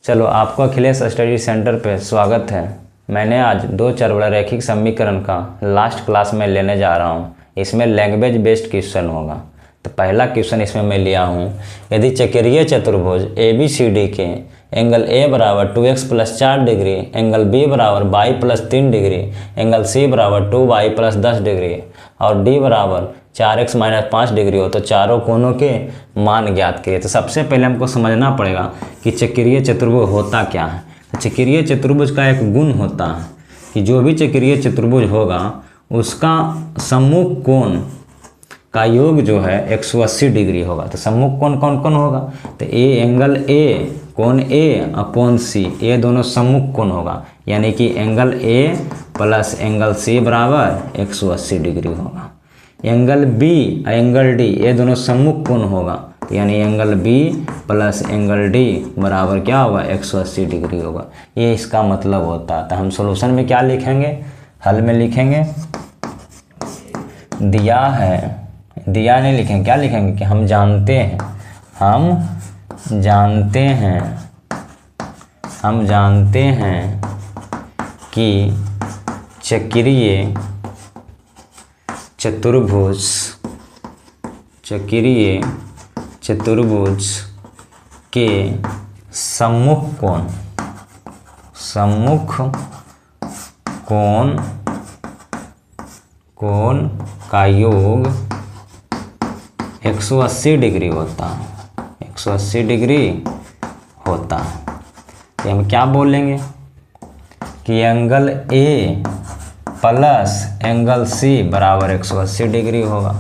चलो, आपको Akhilesh study centre पे स्वागत है। मैंने आज दो चरवरैखिक समीकरण का लास्ट क्लास में लेने जा रहा हूँ। इसमें लैंग्वेज बेस्ड क्वेश्चन होगा। तो पहला क्वेश्चन इसमें मैं लिया हूँ, यदि चक्रीय चतुर्भुज ABCD के एंगल A बराबर 2x + 4 डिग्री, एंगल B बराबर y + 3 डिग्री, एंगल C बराबर 2y + 10 डिग्री और D बराबर 4x - 5 डिग्री हो तो चारों कोणों के मान ज्ञात करिए। तो सबसे पहले हमको समझना पड़ेगा कि चक्रीय चतुर्भुज होता क्या है। तो चक्रीय चतुर्भुज का एक गुण होता है कि जो भी चक्रीय चतुर्भुज होगा उसका सम्मुख कोण का योग जो है 180 डिग्री होगा। तो सम्मुख कोण कौन कौन होगा? तो एंगल A, कोण A और कोण C, ये दोनों सम्मुख कोण होगा, यानी कि angle A plus angle C बराबर 180 डिग्री होगा। एंगल B और एंगल D, ये दोनों सम्मुख कोण होगा, यानी angle B plus angle D बराबर क्या होगा? 180 डिग्री होगा। ये इसका मतलब होता है। तो हम सॉल्यूशन में क्या लिखेंगे? हल में लिखेंगे दिया है, दिया नहीं लिखेंगे, क्या लिखेंगे कि हम जानते हैं, हम जानते हैं कि चक्रीय चतुर्भुज के सम्मुख कोण का योग 180 डिग्री होता है, 180 डिग्री होता है। तो हम क्या बोलेंगे कि angle A plus angle C बराबर 180 डिग्री होगा।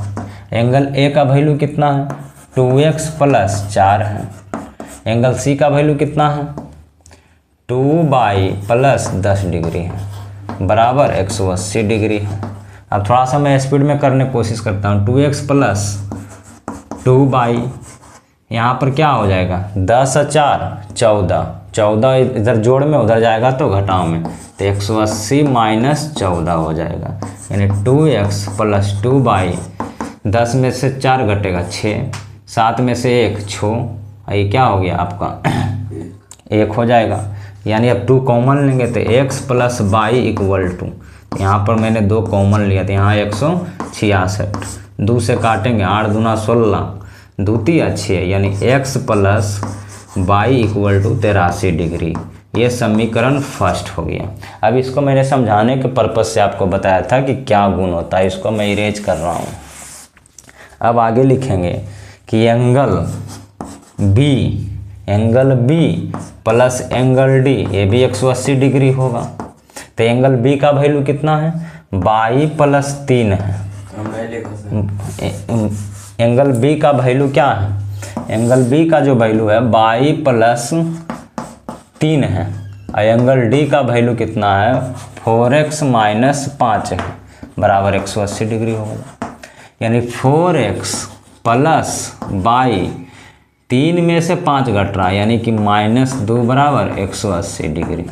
एंगल A का वैल्यू कितना है? 2x + 4 है। एंगल C का वैल्यू कितना है? 2y + 10 डिग्री है, बराबर 180 डिग्री है। अब थोड़ा सा मैं स्पीड में करने की कोशिश करता हूँ। 2x + 2y, यहाँ पर क्या हो जाएगा? 10 और 4 14, 14 इधर जोड़ में उधर जाएगा तो घटाव में, तो 180 - 14 हो जाएगा, यानी 2x + 2y। 10 में से 4 घटेगा 6, 7 में से 1 6, ये क्या हो गया आपका 1 हो जाएगा। यानी अब 2 कॉमन लेंगे तो x + y = यहाँ पर मैंने 2 कॉमन लिया तो यहाँ 166, 2 से काटेंगे 8 दूना 16, 2 तिया 6, यानी x + y = 83 डिग्री। ये समीकरण फर्स्ट हो गया। अब इसको मैंने समझाने के पर्पज़ से आपको बताया था कि क्या गुण होता है, इसको मैं इरेज कर रहा हूँ। अब आगे लिखेंगे कि angle B plus angle D, ये भी 180 डिग्री होगा। तो एंगल B का वैल्यू कितना है? y + 3 है। एंगल B का वैल्यू क्या है? एंगल B का जो वैल्यू है y + 3 है और एंगल D का वैल्यू कितना है? 4x - 5 है, बराबर 180 डिग्री होगा। यानी 4x + y, 3 में से 5 घट रहा है, यानी कि -2 बराबर 180 डिग्री।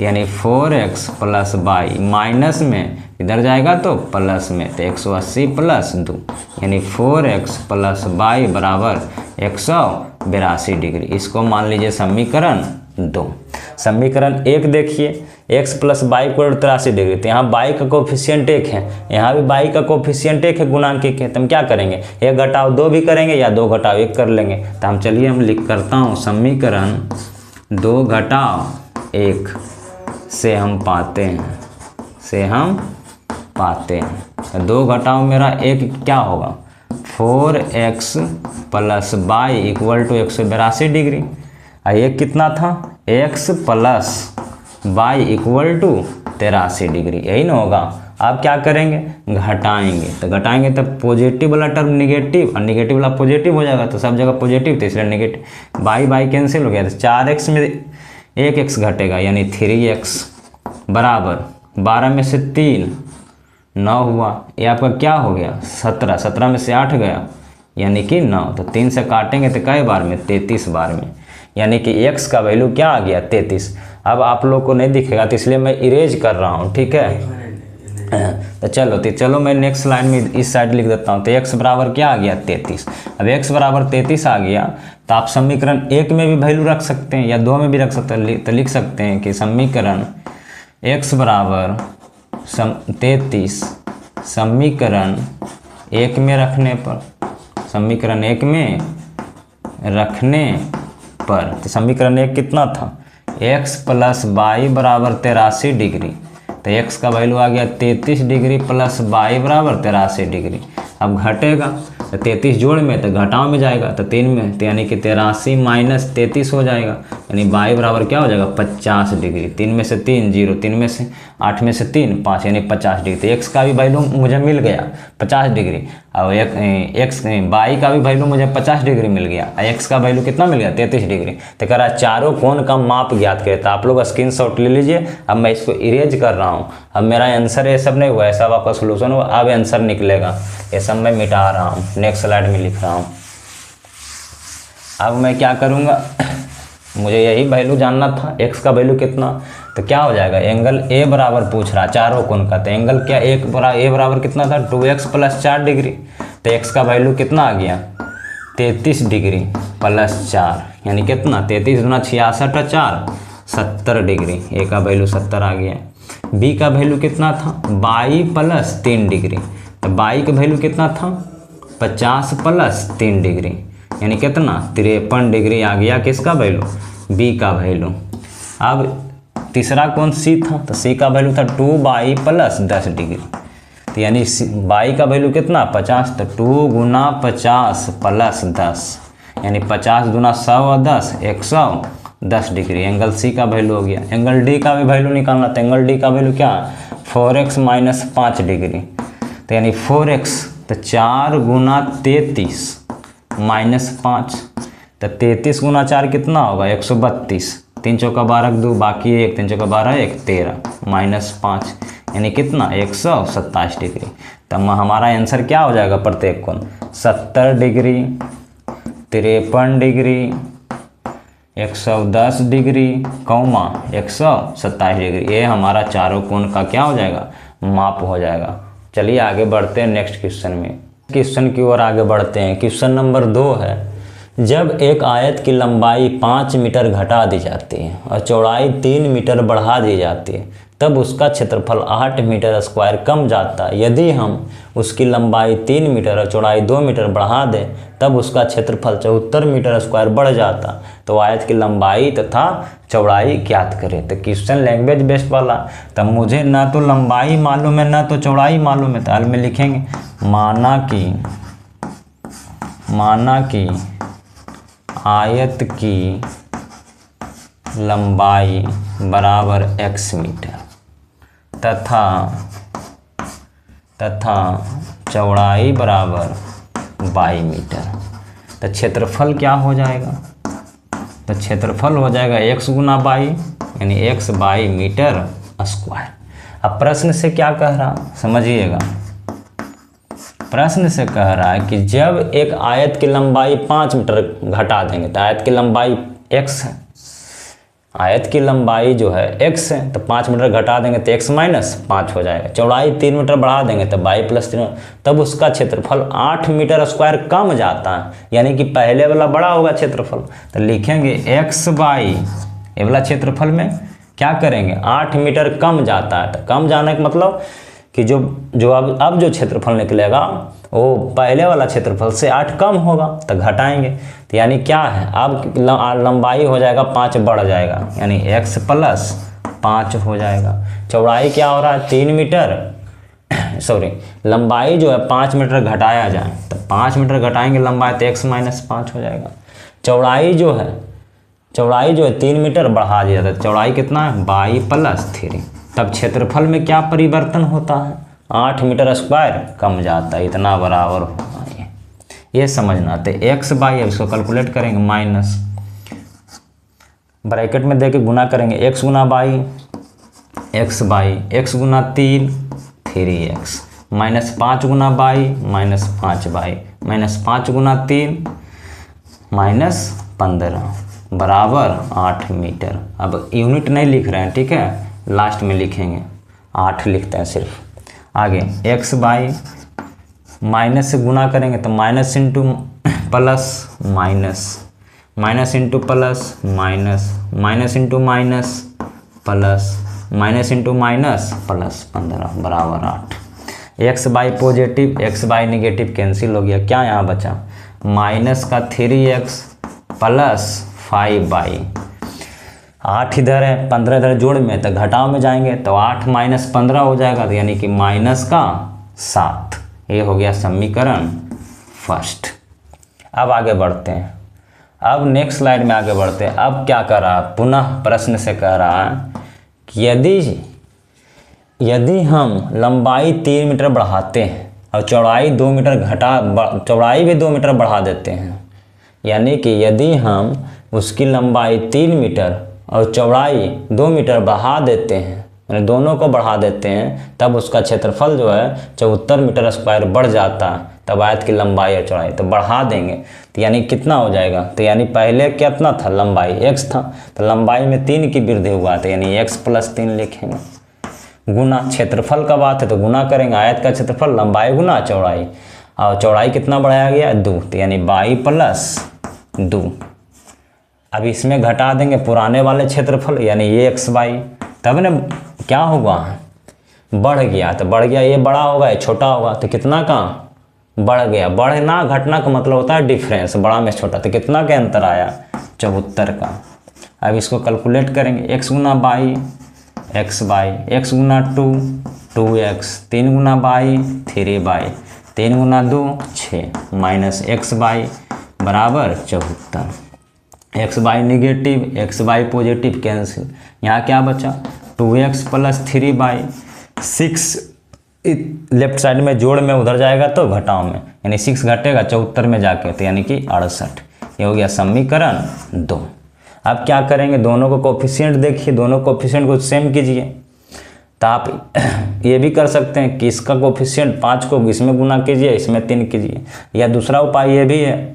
यानी 4x + y, माइनस में इधर जाएगा तो प्लस में, तो 180 + 2, यानी 4x + y बराबर 182 डिग्री। इसको मान लीजिए समीकरण 2। समीकरण 1 देखिए, x + y = 83 डिग्री। तो यहाँ y का कोफिशिएंट 1 है, यहाँ भी y का कोफिशिएंट 1 है गुणांक के। तो हम क्या करेंगे? 1 घटाव 2 भी करेंगे या 2 घटाव 1 कर लेंगे। तो हम चलिए हम लिख करता हूँ समीकरण 2 घटाव 1 से हम पाते हैं, 2 घटाव मेरा 1 क्या होगा? 4x + y = 182 degree. और ये कितना था? x + y = 83 डिग्री, यही ना होगा। आप क्या करेंगे? घटाएंगे। तो घटाएंगे तब पॉजिटिव वाला टर्म निगेटिव और निगेटिव वाला पॉजिटिव हो जाएगा, तो सब जगह पॉजिटिव, तो इसलिए निगेटिव। बाई कैंसिल हो गया, तो 4x में 1x घटेगा, यानी 3x बराबर 12 में से 3 9 हुआ। ये आपका क्या हो गया? 17, 17 में से 8 गया, यानी कि 9। तो 3 से काटेंगे तो कई बार में? 33 बार में, यानी कि x का वैल्यू क्या आ गया? 33। अब आप लोग को नहीं दिखेगा तो इसलिए मैं इरेज कर रहा हूँ, ठीक है। तो चलो मैं नेक्स्ट स्लाइड में इस साइड लिख देता हूँ। तो x बराबर क्या आ गया 33। अब x बराबर 33 आ गया तो आप समीकरण 1 में भी वैल्यू रख सकते हैं या 2 में भी रख सकते हैं। तो लिख सकते हैं कि समीकरण x बराबर 33 समीकरण 1 में रखने पर, समीकरण 1 में रखने पर, तो समीकरण 1 कितना था, x प्लस वाई बराबर 83 डिग्री। तो x का वैल्यू आ गया 33 डिग्री प्लस वाई बराबर 83 डिग्री। अब घटेगा तो 33 जोड़ में तो घटाव में जाएगा, तो 3 में, तो यानी कि 83 माइनस 33 हो जाएगा, यानी वाई बराबर क्या हो जाएगा 50 डिग्री। 3 में से 3 0, 3 में से 8 में से 3 5, यानी 50 डिग्री। तो x का भी वैल्यू मुझे मिल गया 50 डिग्री। अब वाई का भी वैल्यू मुझे 50 डिग्री मिल गया। x का वैल्यू कितना मिल गया 33 डिग्री। तो कह रहा है चारों कोण का माप ज्ञात करें। तो आप लोग स्क्रीनशॉट ले लीजिए। अब मैं इसको इरेज कर रहा हूँ। अब मेरा आंसर ये सब नहीं हुआ, ऐसा आपका सोल्यूशन हुआ। अब आंसर निकलेगा, ये सब मैं मिटा रहा हूँ, नेक्स्ट स्लाइड में लिख रहा हूँ। अब मैं क्या करूँगा, मुझे यही वैल्यू जानना था, x का वैल्यू कितना। तो क्या हो जाएगा, एंगल a बराबर पूछ रहा चारों कोण का। तो एंगल क्या a बराबर कितना था 2x प्लस 4 डिग्री। तो x का वैल्यू कितना आ गया 33 डिग्री प्लस 4, यानी कितना 33 गुना 66 और 4 70 डिग्री। a का वैल्यू 70 आ गया। b का वैल्यू कितना था 22 प्लस 3 डिग्री। तो 22 का वैल्यू कितना था 50 प्लस 3 डिग्री, यानी कितना 53 डिग्री आ गया किसका वैल्यू, b का वैल्यू। अब तीसरा कौन c था, तो c का वैल्यू था 2y प्लस 10 डिग्री। तो यानी y का वैल्यू कितना 50, तो 2 गुना 50 प्लस 10, यानी 50 गुना 100 और 10 110 डिग्री। एंगल c का वैल्यू हो गया। एंगल d का भी वैल्यू निकालना। तो एंगल d का वैल्यू क्या 4x माइनस 5 डिग्री। तो यानी 4x, तो 4 गुना 33 माइनस 5, तो 33 गुना 4 कितना होगा 132। 3 चौका 12 2, बाकी 1, 3 चौका 12 1 13 माइनस 5, यानी कितना 127 डिग्री। तब हमारा आंसर क्या हो जाएगा प्रत्येक कोण 70 डिग्री, 53 डिग्री, 110 डिग्री, 127 डिग्री। ये हमारा चारों कोण का क्या हो जाएगा माप हो जाएगा। चलिए आगे बढ़ते हैं नेक्स्ट क्वेश्चन में। क्वेश्चन की ओर आगे बढ़ते हैं। क्वेश्चन नंबर 2 है, जब एक आयत की लंबाई 5 मीटर घटा दी जाती है और चौड़ाई 3 मीटर बढ़ा दी जाती है, तब उसका क्षेत्रफल 8 मीटर स्क्वायर कम जाता है। यदि हम उसकी लंबाई 3 मीटर और चौड़ाई 2 मीटर बढ़ा दें, तब उसका क्षेत्रफल 74 मीटर स्क्वायर बढ़ जाता। तो आयत की लंबाई तथा चौड़ाई ज्ञात करें। तो क्वेश्चन लैंग्वेज बेस्ड वाला। तब मुझे ना तो लंबाई मालूम है ना तो चौड़ाई मालूम है। तो हाल में लिखेंगे माना कि आयत की लंबाई बराबर x मीटर तथा चौड़ाई बराबर y मीटर। तो क्षेत्रफल क्या हो जाएगा, तो क्षेत्रफल हो जाएगा x गुना y, यानी x बाई मीटर स्क्वायर। अब प्रश्न से क्या कह रहा समझिएगा। प्रश्न से कह रहा है कि जब एक आयत की लंबाई 5 मीटर घटा देंगे, तो आयत की लंबाई x है, आयत की लंबाई जो है x है, तो 5 मीटर घटा देंगे तो x माइनस 5 हो जाएगा। चौड़ाई 3 मीटर बढ़ा देंगे तो y प्लस 3, तब उसका क्षेत्रफल 8 मीटर स्क्वायर कम जाता है, यानी कि पहले वाला बड़ा होगा क्षेत्रफल। तो लिखेंगे x बाई ये वाला क्षेत्रफल में क्या करेंगे 8 मीटर कम जाता है। तो कम जाने का मतलब कि जो अब जो क्षेत्रफल निकलेगा वो पहले वाला क्षेत्रफल से 8 कम होगा, तो घटाएंगे। तो यानी क्या है अब लंबाई हो जाएगा 5 बढ़ जाएगा, यानी x प्लस 5 हो जाएगा। चौड़ाई क्या हो रहा है 3 मीटर सॉरी लंबाई जो है 5 मीटर घटाया जाए, तो 5 मीटर घटाएंगे लंबाई तो x माइनस 5 हो जाएगा। चौड़ाई जो है 3 मीटर बढ़ा दिया जाता है, चौड़ाई कितना है y प्लस 3। तब क्षेत्रफल में क्या परिवर्तन होता है 8 मीटर स्क्वायर कम जाता है, इतना बराबर होगा ये समझना। तो x बाई, अब इसको कैलकुलेट करेंगे माइनस ब्रैकेट में देके गुना करेंगे x Guna by x by x Guna 3 3x minus 5 Guna by minus 5 by minus 5 Guna 3 minus 15 बराबर 8 मीटर। अब यूनिट नहीं लिख रहे हैं, ठीक है, लास्ट में लिखेंगे 8 लिखते हैं सिर्फ आगे एक्स बाई माइनस से गुना करेंगे तो minus into plus minus, minus into plus minus, minus into minus plus, minus into minus plus 15 बराबर 8। X by positive x by negative cancel हो गया, क्या यहाँ बचा माइनस का 3x प्लस 5 बाई 8 इधर है 15 इधर जोड़ में, तो घटाव में जाएंगे तो 8 माइनस 15 हो जाएगा, तो यानी कि माइनस का 7। ये हो गया समीकरण फर्स्ट। अब आगे बढ़ते हैं, अब नेक्स्ट स्लाइड में आगे बढ़ते हैं। अब क्या कर रहा है, पुनः प्रश्न से कह रहा है कि यदि हम लंबाई 3 मीटर बढ़ाते हैं और चौड़ाई 2 मीटर चौड़ाई भी 2 मीटर बढ़ा देते हैं, यानी कि यदि हम उसकी लंबाई 3 मीटर और चौड़ाई 2 मीटर बढ़ा देते हैं, यानी दोनों को बढ़ा देते हैं, तब उसका क्षेत्रफल जो है 74 मीटर स्क्वायर बढ़ जाता है। तब आयत की लंबाई और चौड़ाई तो बढ़ा देंगे तो यानी कितना हो जाएगा, तो यानी पहले कितना था लंबाई x था, तो लंबाई में 3 की वृद्धि हुआ, तो यानी x प्लस 3 लिखेंगे। गुना क्षेत्रफल का बात है तो गुना करेंगे, आयत का क्षेत्रफल लंबाई गुना चौड़ाई, और चौड़ाई कितना बढ़ाया गया 2, तो यानी बाई प्लस 2। अब इसमें घटा देंगे पुराने वाले क्षेत्रफल, यानी ये एक्स बाई, तब ना क्या होगा बढ़ गया, तो बढ़ गया ये बड़ा होगा ये छोटा होगा, तो कितना का बढ़ गया। बढ़ना घटना का मतलब होता है डिफरेंस, बड़ा में छोटा, तो कितना का अंतर आया 74 का। अब इसको कैलकुलेट करेंगे, x Guna by x by, x Guna 2x, 3 Guna by 3 by, 3 Guna 2 6 minus x by बराबर 74। X by negative x by positive cancel, यहाँ क्या बचा 2x plus 3 by 6, left side में जोड़ में उधर जाएगा तो घटाव में, यानी 6 घटेगा 74 में जाके, तो यानी कि 68। ये हो गया समीकरण 2। अब क्या करेंगे, दोनों को कोफिशिएंट देखिए, दोनों कोफिशिएंट को सेम कीजिए। तो आप ये भी कर सकते हैं कि इसका कोफिशिएंट 5 को इसमें गुना कीजिए, इसमें 3 कीजिए, या दूसरा उपाय ये भी है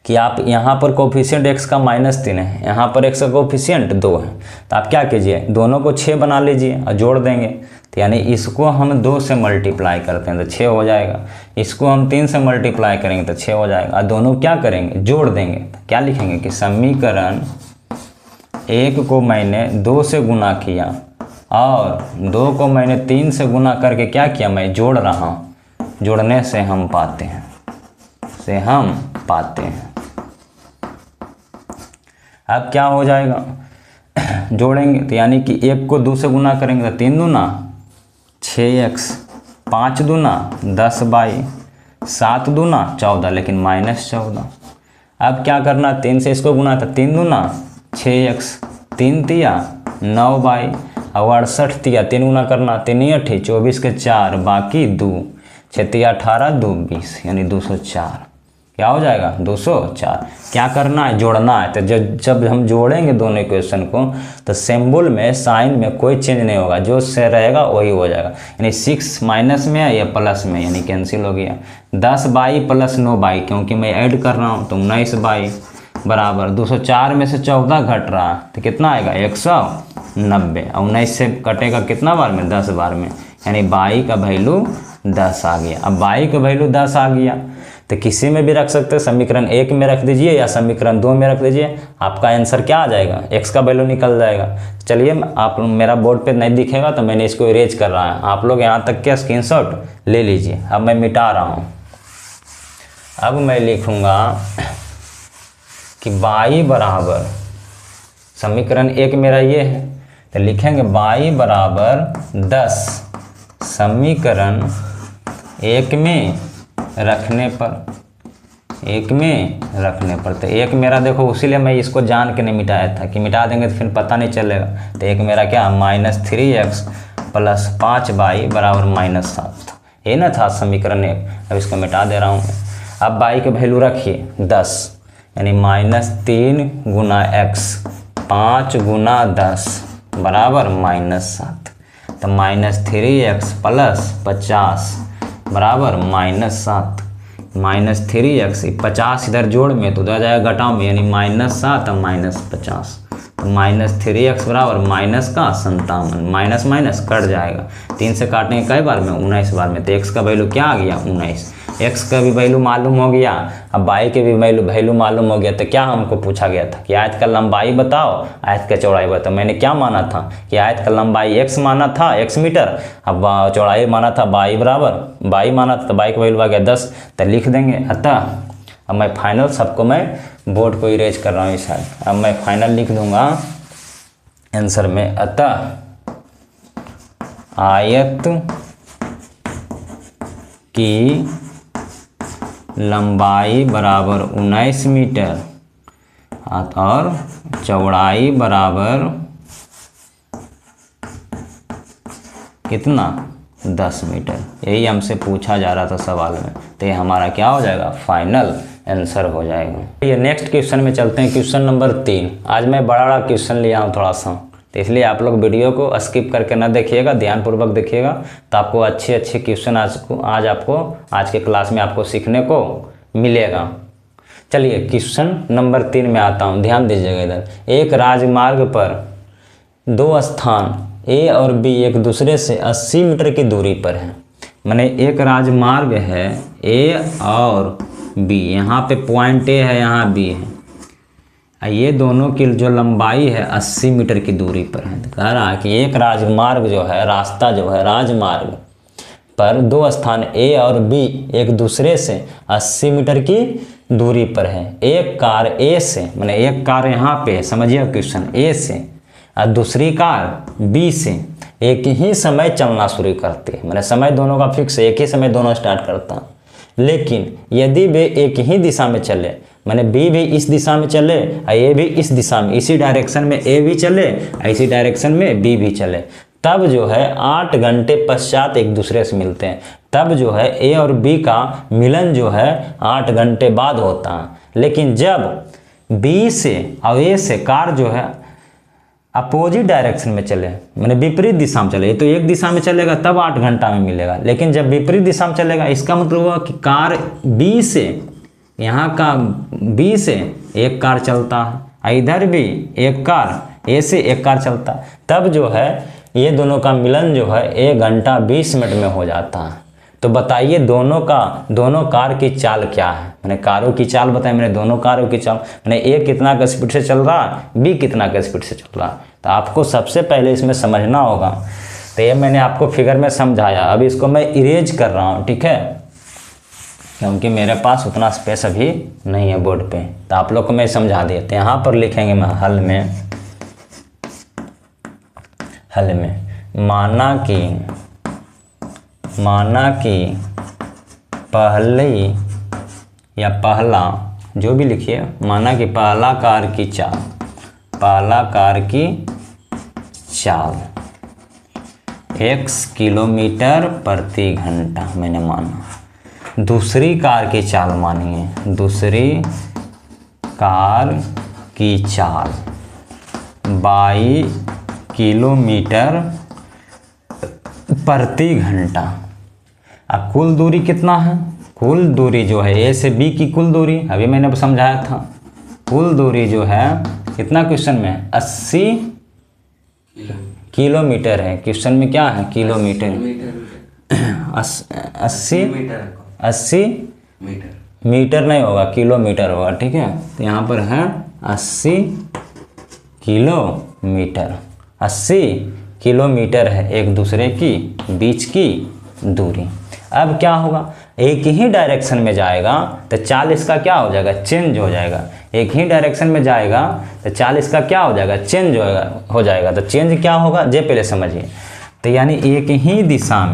कि आप यहाँ पर कोफिशिएंट x का -3 है, यहाँ पर x का कोफिशिएंट 2 है, तो आप क्या कीजिए दोनों को 6 बना लीजिए और जोड़ देंगे, तो यानी इसको हम 2 से मल्टीप्लाई करते हैं तो 6 हो जाएगा, इसको हम 3 से मल्टीप्लाई करेंगे तो 6 हो जाएगा, और दोनों क्या करेंगे जोड़ देंगे। तो क्या लिखेंगे कि समीकरण 1 को मैंने 2 से गुना किया और 2 को मैंने 3 से गुना करके क्या किया मैं जोड़ रहा हूँ, जोड़ने से हम पाते हैं, अब क्या हो जाएगा जोड़ेंगे तो यानी कि 1 को 2 से गुना करेंगे तो 3 दूना 6x, 5 दूना 10 बाई 7 दूना 14, लेकिन -14। अब क्या करना 3 से इसको गुना था 3 दूना 6x, 3 तिया 9 बाई और 68 तिया 3 गुना करना 3 8 24 के 4 बाकी 2 6 तिया 18 2 20, यानी 204। क्या हो जाएगा 204। क्या करना है जोड़ना है, तो जब हम जोड़ेंगे दोनों इक्वेशन को तो सिंबल में साइन में कोई चेंज नहीं होगा, जो से रहेगा वही हो जाएगा, यानी 6 माइनस में है या प्लस में, यानी कैंसिल हो गया। 10 बाई प्लस 9 बाई, क्योंकि मैं ऐड कर रहा हूँ तो 19 बाई बराबर 204 में से 14 घट रहा तो कितना आएगा 190, और 19 से कटेगा कितना बार में 10 बार में, यानी बाई का वैल्यू 10 आ गया। अब बाई का वैल्यू 10 आ गया तो किसी में भी रख सकते हैं, समीकरण 1 में रख दीजिए या समीकरण 2 में रख दीजिए, आपका आंसर क्या आ जाएगा x का वैल्यू निकल जाएगा। चलिए आप मेरा बोर्ड पे नहीं दिखेगा तो मैंने इसको इरेज कर रहा है, आप लोग यहाँ तक के स्क्रीनशॉट ले लीजिए। अब मैं मिटा रहा हूँ, अब मैं लिखूँगा कि y बराबर समीकरण 1 मेरा ये है, तो लिखेंगे y बराबर 10 समीकरण 1 में रखने पर, 1 में रखने पर, तो 1 मेरा देखो इसीलिए मैं इसको जान के नहीं मिटाया था कि मिटा देंगे तो फिर पता नहीं चलेगा। तो 1 मेरा क्या -3x प्लस 5 बाई बराबर -7 था, ये ना था समीकरण 1। अब इसको मिटा दे रहा हूँ। अब बाई के वैल्यू रखिए 10, यानी -3 गुना x 5 गुना 10 बराबर -7, तो -3x प्लस 50 बराबर -7, -3x 50 इधर जोड़ में तो उधर जाएगा घटाव में, यानी -7 और -50। तो -3x बराबर माइनस का 57, माइनस माइनस कट जाएगा, 3 से काटेंगे कई बार में, 19 बार में, तो x का वैल्यू क्या आ गया 19। x का भी वैल्यू मालूम हो गया, अब y के भी वैल्यू मालूम हो गया। तो क्या हमको पूछा गया था कि आयत का लंबाई बताओ, आयत का चौड़ाई बताओ। मैंने क्या माना था कि आयत का लंबाई x माना था, x मीटर, अब चौड़ाई माना था y बराबर y माना था, तो y का वैल्यू आ गया 10, तो लिख देंगे। अतः अब मैं फाइनल सबको मैं बोर्ड को इरेज कर रहा हूँ इस साइड। अब मैं फाइनल लिख दूंगा आंसर में, अतः आयत की लंबाई बराबर 19 मीटर और चौड़ाई बराबर कितना 10 मीटर। यही हमसे पूछा जा रहा था सवाल में, तो ये हमारा क्या हो जाएगा फाइनल आंसर हो जाएगा। ये नेक्स्ट क्वेश्चन में चलते हैं, क्वेश्चन नंबर 3। आज मैं बड़ा क्वेश्चन लिया हूँ थोड़ा सा, तो इसलिए आप लोग वीडियो को स्किप करके ना देखिएगा, ध्यानपूर्वक देखिएगा, तो आपको अच्छे अच्छे क्वेश्चन आज के क्लास में आपको सीखने को मिलेगा। चलिए क्वेश्चन नंबर 3 में आता हूँ, ध्यान दीजिएगा इधर। एक राजमार्ग पर दो स्थान ए और बी एक दूसरे से 80 मीटर की दूरी पर है। माने एक राजमार्ग है ए और बी, यहाँ पे पॉइंट ए है, यहाँ बी है, ये दोनों की जो लंबाई है 80 मीटर की दूरी पर है। कह रहा है कि एक राजमार्ग जो है, रास्ता जो है राजमार्ग पर दो स्थान ए और बी एक दूसरे से 80 मीटर की दूरी पर है। एक कार ए से, माने एक कार यहाँ पे समझिए क्वेश्चन, ए से और दूसरी कार बी से एक ही समय चलना शुरू करते हैं। माने समय दोनों का फिक्स है, एक ही समय दोनों स्टार्ट करता है। लेकिन यदि वे एक ही दिशा में चले, माने बी भी इस दिशा में चले और ए भी इस दिशा में, इसी डायरेक्शन में ए भी चले, इसी डायरेक्शन में बी भी चले, तब जो है 8 घंटे पश्चात एक दूसरे से मिलते हैं। तब जो है ए और बी का मिलन जो है 8 घंटे बाद होता है। लेकिन जब बी से और ए से कार जो है अपोजिट डायरेक्शन में चले, माने विपरीत दिशा में चले, तो एक दिशा में चलेगा तब 8 घंटा में मिलेगा। लेकिन जब विपरीत दिशा में चलेगा, इसका मतलब हुआ कि कार बी से, यहाँ का बी से एक कार चलता है, इधर भी एक कार ए से एक कार चलता है, तब जो है ये दोनों का मिलन जो है 1 घंटा 20 मिनट में हो जाता है। तो बताइए दोनों कार की चाल क्या है। मैंने कारों की चाल बताई, मैंने दोनों कारों की चाल, मैंने ए कितना का स्पीड से चल रहा है, बी कितना का स्पीड से चल रहा है। तो आपको सबसे पहले इसमें समझना होगा। तो ये मैंने आपको फिगर में समझाया, अभी इसको मैं इरेज कर रहा हूँ, ठीक है, क्योंकि मेरे पास उतना स्पेस अभी नहीं है बोर्ड पे। तो आप लोग को मैं समझा दिया। तो यहाँ पर लिखेंगे मैं हल में माना कि पहला जो भी लिखिए, माना कि पहला कार की चाल x किलोमीटर प्रति घंटा मैंने माना। दूसरी कार की चाल मानिए, दूसरी कार की चाल 22 किलोमीटर प्रति घंटा। अब कुल दूरी कितना है, कुल दूरी जो है ए से बी की कुल दूरी अभी मैंने समझाया था, कुल दूरी जो है कितना क्वेश्चन में 80 किलोमीटर है। क्वेश्चन में क्या है किलोमीटर, 80 मीटर नहीं होगा, किलोमीटर होगा, ठीक है। तो यहाँ पर है 80 किलोमीटर, 80 किलोमीटर है एक दूसरे की बीच की दूरी। अब क्या होगा, एक ही डायरेक्शन में जाएगा तो चाल इसका क्या हो जाएगा, चेंज हो जाएगा। एक ही डायरेक्शन में जाएगा तो चाल इसका क्या हो जाएगा, चेंज हो जाएगा। तो चेंज क्या होगा ये पहले समझिए। तो यानी एक ही दिशा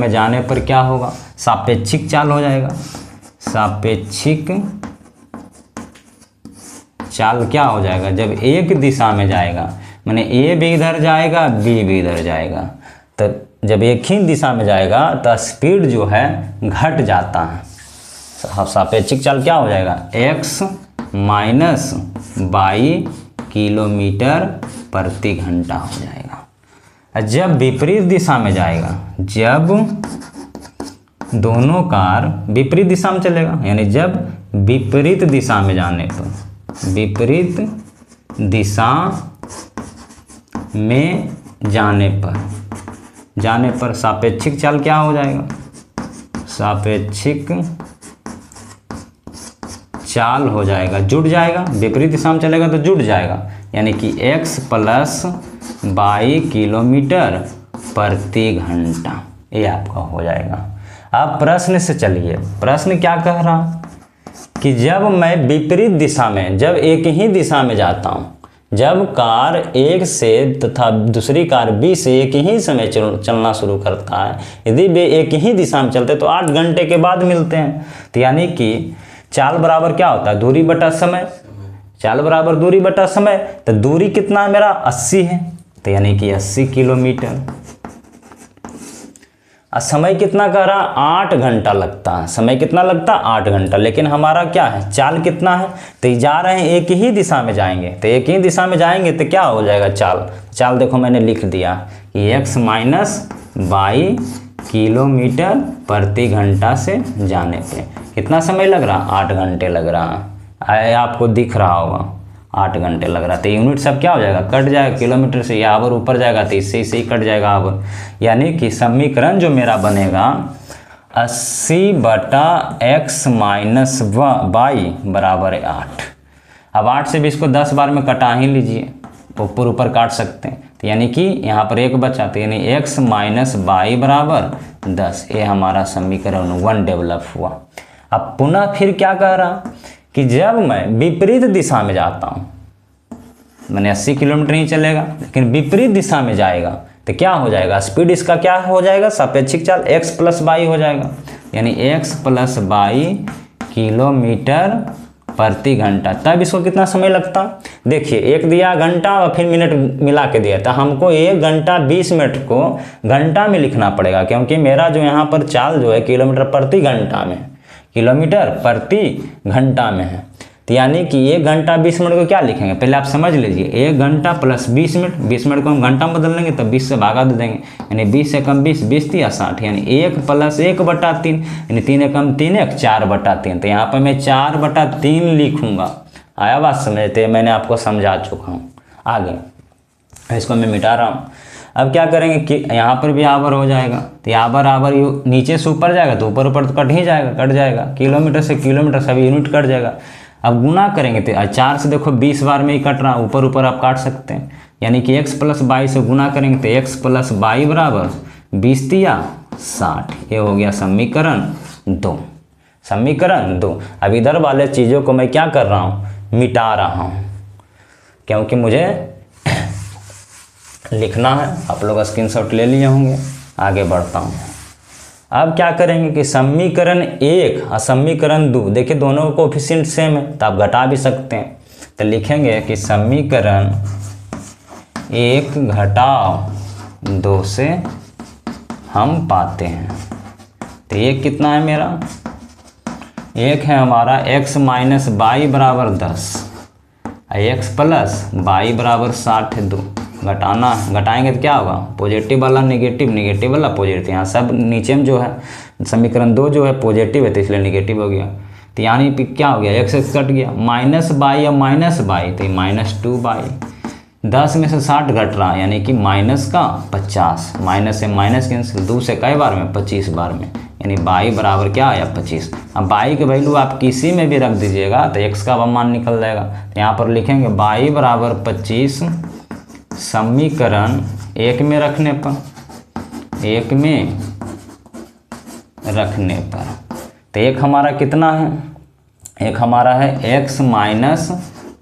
जाने पर क्या होगा, सापेक्षिक चाल हो जाएगा। सापेक्षिक चाल क्या हो जाएगा, जब एक दिशा में जाएगा, माने ए भी इधर जाएगा बी भी इधर जाएगा, तो जब एक ही दिशा में जाएगा तो स्पीड जो है घट जाता है। सापेक्षिक चाल क्या हो जाएगा, x माइनस 22 किलोमीटर प्रति घंटा हो जाएगा। जब विपरीत दिशा में जाएगा, जब दोनों कार विपरीत दिशा में चलेगा, यानी जब विपरीत दिशा में जाने पर, विपरीत दिशा में जाने पर सापेक्षिक चाल क्या हो जाएगा, सापेक्षिक चाल हो जाएगा, जुड़ जाएगा। विपरीत दिशा में चलेगा तो जुड़ जाएगा, यानी कि x प्लस वाई किलोमीटर प्रति घंटा, ये आपका हो जाएगा। अब प्रश्न से चलिए, प्रश्न क्या कह रहा कि जब मैं विपरीत दिशा में, जब एक ही दिशा में जाता हूँ, जब कार एक से तथा दूसरी कार बी से एक ही समय चलना शुरू करता है, यदि वे एक ही दिशा में चलते तो 8 घंटे के बाद मिलते हैं। तो यानी कि चाल बराबर क्या होता है, दूरी बटा समय, चाल बराबर दूरी बटा समय। तो दूरी कितना है मेरा, 80 है, तो यानी कि 80 किलोमीटर। और समय कितना कह रहा, 8 घंटा लगता है, समय कितना लगता है, 8 घंटा। लेकिन हमारा क्या है, चाल कितना है, तो जा रहे हैं एक ही दिशा में जाएंगे, तो एक ही दिशा में जाएंगे तो क्या हो जाएगा चाल देखो मैंने लिख दिया कि x माइनस वाई किलोमीटर प्रति घंटा से जाने पे कितना समय लग रहा, 8 घंटे लग रहा है, आपको दिख रहा होगा 8 घंटे लग रहा है। तो यूनिट सब क्या हो जाएगा, कट जाएगा, किलोमीटर से या आवर ऊपर जाएगा तो इससे ही कट जाएगा आवर। यानी कि समीकरण जो मेरा बनेगा 80/x माइनस वाई बराबर है 8। अब 8 से भी इसको 10 बार में कटा ही लीजिए, ऊपर काट सकते हैं। तो यानी कि यहाँ पर 1 बचा, तो यानी x माइनस वाई बराबर 10, ये हमारा समीकरण 1 डेवलप हुआ। अब पुनः फिर क्या कह रहा कि जब मैं विपरीत दिशा में जाता हूँ, मैंने 80 किलोमीटर ही चलेगा, लेकिन विपरीत दिशा में जाएगा तो क्या हो जाएगा, स्पीड इसका क्या हो जाएगा, सापेक्षिक चाल x प्लस वाई हो जाएगा, यानी x प्लस वाई किलोमीटर प्रति घंटा। तब इसको कितना समय लगता, देखिए एक दिया घंटा और फिर मिनट मिला के दिया, तो हमको 1 घंटा 20 मिनट को घंटा में लिखना पड़ेगा, क्योंकि मेरा जो यहाँ पर चाल जो है किलोमीटर प्रति घंटा में, किलोमीटर प्रति घंटा में है। तो यानी कि 1 घंटा 20 मिनट को क्या लिखेंगे, पहले आप समझ लीजिए, 1 घंटा प्लस 20 मिनट, 20 मिनट को हम घंटा में बदल लेंगे तो 20 से भागा दे देंगे, यानी 20 से कम 20, 20 या 60, यानी 1 प्लस 1/3, यानी 3 एकम 3 1 4/3। तो यहाँ पर मैं 4/3 लिखूंगा। आया बात समझते, मैंने आपको समझा चुका हूँ। आगे इसको मैं मिटा रहा हूँ। अब क्या करेंगे कि यहाँ पर भी आवर हो जाएगा, तो आवर नीचे से ऊपर जाएगा तो ऊपर तो कट ही जाएगा, कट जाएगा, किलोमीटर से किलोमीटर सभी यूनिट कट जाएगा। अब गुना करेंगे तो 4 से देखो 20 बार में ही कट रहा, ऊपर आप काट सकते हैं, यानी कि x प्लस वाई से गुना करेंगे तो x प्लस वाई बराबर 20 या 60। ये हो गया समीकरण 2, समीकरण 2। अब इधर वाले चीज़ों को मैं क्या कर रहा हूँ, मिटा रहा हूँ, क्योंकि मुझे लिखना है। आप लोग स्क्रीनशॉट ले लिए होंगे। आगे बढ़ता हूँ। अब क्या करेंगे कि समीकरण 1 और समीकरण 2, देखिए दोनों का कोएफिशिएंट सेम है तो आप घटा भी सकते हैं। तो लिखेंगे कि समीकरण 1 घटाव 2 से हम पाते हैं, तो ये कितना है मेरा, 1 है हमारा x माइनस वाई बराबर 10, x प्लस वाई बराबर 60 है 2। घटाना, घटाएंगे तो क्या होगा, पॉजिटिव वाला नेगेटिव, नेगेटिव वाला पॉजिटिव। यहाँ सब नीचे में जो है समीकरण 2 जो है पॉजिटिव है तो इसलिए नेगेटिव हो गया। तो यानी कि क्या हो गया, x कट गया, माइनस बाई या माइनस बाई तो -2 बाई, 10 में से 60 घट रहा है, यानी कि माइनस का 50, माइनस से माइनस कैंसिल, 2 से कई बार में 25 बार में, यानी बाई बराबर क्या आया 25। अब बाई के वैल्यू आप किसी में भी रख दीजिएगा तो x का मान निकल जाएगा। तो यहाँ पर लिखेंगे बाई बराबर 25 समीकरण 1 में रखने पर, 1 में रखने पर, तो 1 हमारा कितना है, 1 हमारा है x माइनस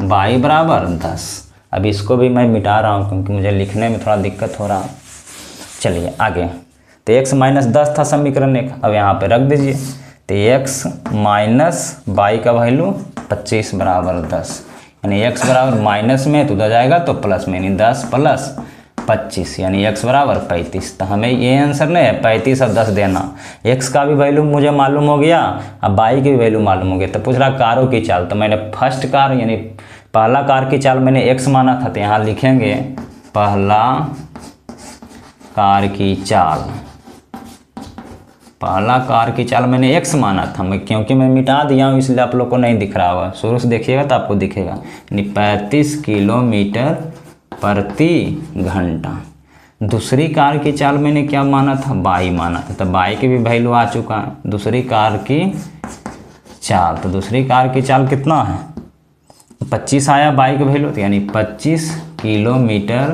वाई बराबर 10। अब इसको भी मैं मिटा रहा हूँ क्योंकि मुझे लिखने में थोड़ा दिक्कत हो रहा है। चलिए आगे, तो x माइनस 10 था समीकरण 1, अब यहाँ पे रख दीजिए, तो x माइनस वाई का वैल्यू 25 बराबर 10, यानी x बराबर माइनस में तो उधर जाएगा तो प्लस में, यानी 10 प्लस 25 यानी x बराबर 35। तो हमें ये आंसर नहीं है, 35 और 10 देना। x का भी वैल्यू मुझे मालूम हो गया, अब y की भी वैल्यू मालूम हो गया। तो पूछ रहा कारों की चाल, तो मैंने फर्स्ट कार यानी पहला कार की चाल मैंने x माना था, तो यहाँ लिखेंगे पहला कार की चाल, पहला कार की चाल मैंने x माना था, क्योंकि मैं मिटा दिया हूँ इसलिए आप लोग को नहीं दिख रहा होगा, शुरू से देखिएगा तो आपको दिखेगा। यानी 35 किलोमीटर प्रति घंटा। दूसरी कार की चाल मैंने क्या माना था, y माना था, तो y की भी वैल्यू आ चुका है। दूसरी कार की चाल, तो दूसरी कार की चाल कितना है, 25 आया y की वैल्यू, तो यानी 25 किलोमीटर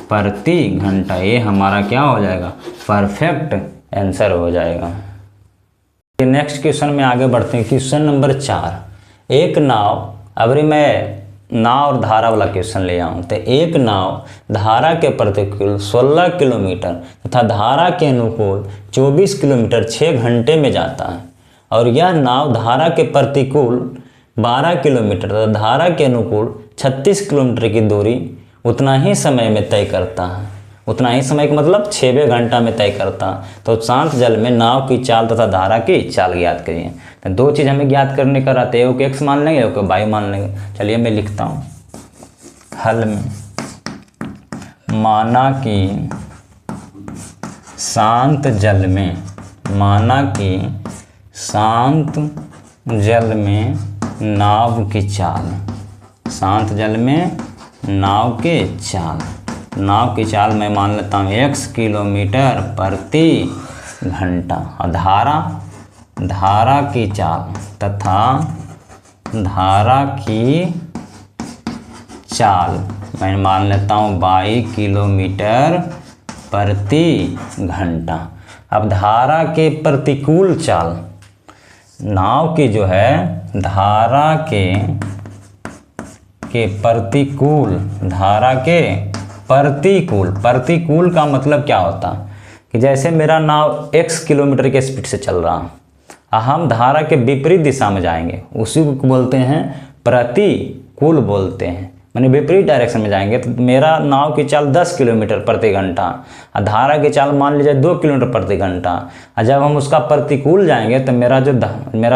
प्रति घंटा। ये हमारा क्या हो जाएगा, परफेक्ट आंसर हो जाएगा। नेक्स्ट क्वेश्चन में आगे बढ़ते हैं। Question number 4। एक नाव, अभी मैं नाव और धारा वाला क्वेश्चन ले आऊँ, तो एक नाव धारा के प्रतिकूल 16 किलोमीटर तथा धारा के अनुकूल 24 किलोमीटर 6 घंटे में जाता है, और यह नाव धारा के प्रतिकूल 12 किलोमीटर तथा धारा के अनुकूल 36 किलोमीटर की दूरी उतना ही समय में तय करता है। उतना ही समय का मतलब 6वें घंटा में तय करता है। तो शांत जल में नाव की चाल तथा धारा की चाल ज्ञात करिए। तो दो चीज़ हमें ज्ञात करने का रहता है, एक x मान लेंगे, एक y मान लेंगे। चलिए मैं लिखता हूँ। हल में माना कि शांत जल में, माना कि शांत जल में नाव की चाल, शांत जल में नाव के चाल, नाव की चाल मैं मान लेता हूँ x किलोमीटर प्रति घंटा, और धारा की चाल तथा धारा की चाल मैं मान लेता हूँ 22 किलोमीटर प्रति घंटा। अब धारा के प्रतिकूल चाल, नाव की जो है धारा के प्रतिकूल, धारा के प्रतिकूल का मतलब क्या होता कि जैसे मेरा नाव x किलोमीटर के स्पीड से चल रहा है, हम धारा के विपरीत दिशा में जाएंगे, उसी को बोलते हैं प्रतिकूल बोलते हैं, माने विपरीत डायरेक्शन में जाएंगे। तो मेरा नाव की चाल 10 किलोमीटर प्रति घंटा, और धारा की चाल मान लीजिए 2 किलोमीटर प्रति घंटा, और जब हम उसका प्रतिकूल जाएंगे तो मेरा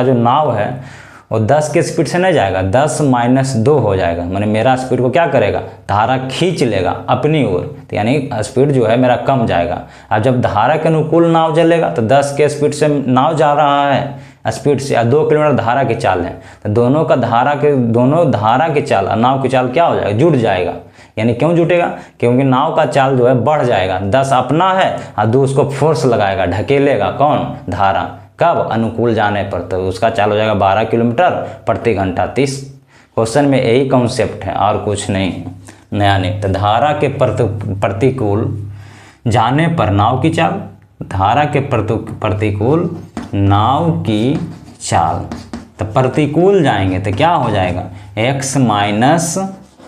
जो नाव है वो 10 के स्पीड से नहीं जाएगा, 10 - 2 हो जाएगा। माने मेरा स्पीड को क्या करेगा, धारा खींच लेगा अपनी ओर, तो यानी स्पीड जो है मेरा कम जाएगा। अब जब धारा के अनुकूल नाव चलेगा तो 10 के स्पीड से नाव जा रहा है स्पीड से, 2 किलोमीटर धारा की चाल है, तो दोनों धारा की चाल और नाव की चाल क्या हो जाएगा, जुड़ जाएगा। यानी क्यों जुटेगा, क्योंकि नाव का चाल जो है बढ़ जाएगा, 10 अपना है और 2 उसको फोर्स लगाएगा, ढकेलेगा, कौन, धारा। कब, अनुकूल जाने पर, तो उसका चाल हो जाएगा 12 किलोमीटर प्रति घंटा। 30 क्वेश्चन में यही कॉन्सेप्ट है और कुछ नहीं है, नया नहीं। तो धारा के प्रतिकूल जाने पर नाव की चाल, धारा के प्रतिकूल नाव की चाल, तो प्रतिकूल जाएंगे तो क्या हो जाएगा, x -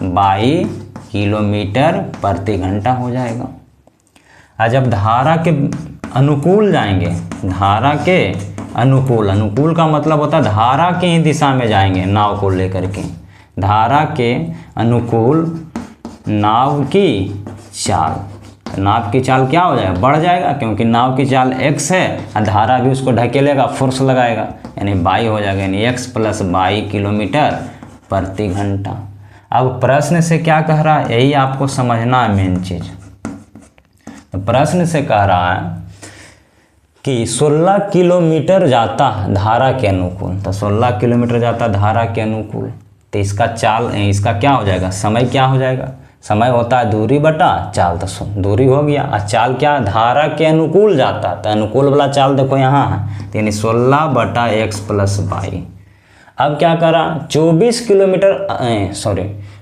y किलोमीटर प्रति घंटा हो जाएगा। और जब धारा के अनुकूल जाएंगे, धारा के अनुकूल का मतलब होता है धारा की ही दिशा में जाएंगे नाव को लेकर के, धारा के अनुकूल नाव की चाल, नाव की चाल क्या हो जाएगा, बढ़ जाएगा, क्योंकि नाव की चाल x है और धारा भी उसको ढकेलेगा, फोर्स लगाएगा, यानी y हो जाएगा, यानी x + y किलोमीटर प्रति घंटा। अब प्रश्न से क्या कह रहा है, यही आपको समझना है मेन चीज़। तो प्रश्न से कह रहा है कि 16 किलोमीटर जाता है धारा के अनुकूल, तो 16 किलोमीटर जाता है धारा के अनुकूल, तो इसका चाल, इसका क्या हो जाएगा, समय क्या हो जाएगा, समय होता है दूरी बटा चाल, तो दूरी हो गया, और चाल क्या, धारा के अनुकूल जाता है, तो अनुकूल वाला चाल देखो यहाँ है, तो यानी 16 बटा x + y। अब क्या करा, 24 किलोमीटर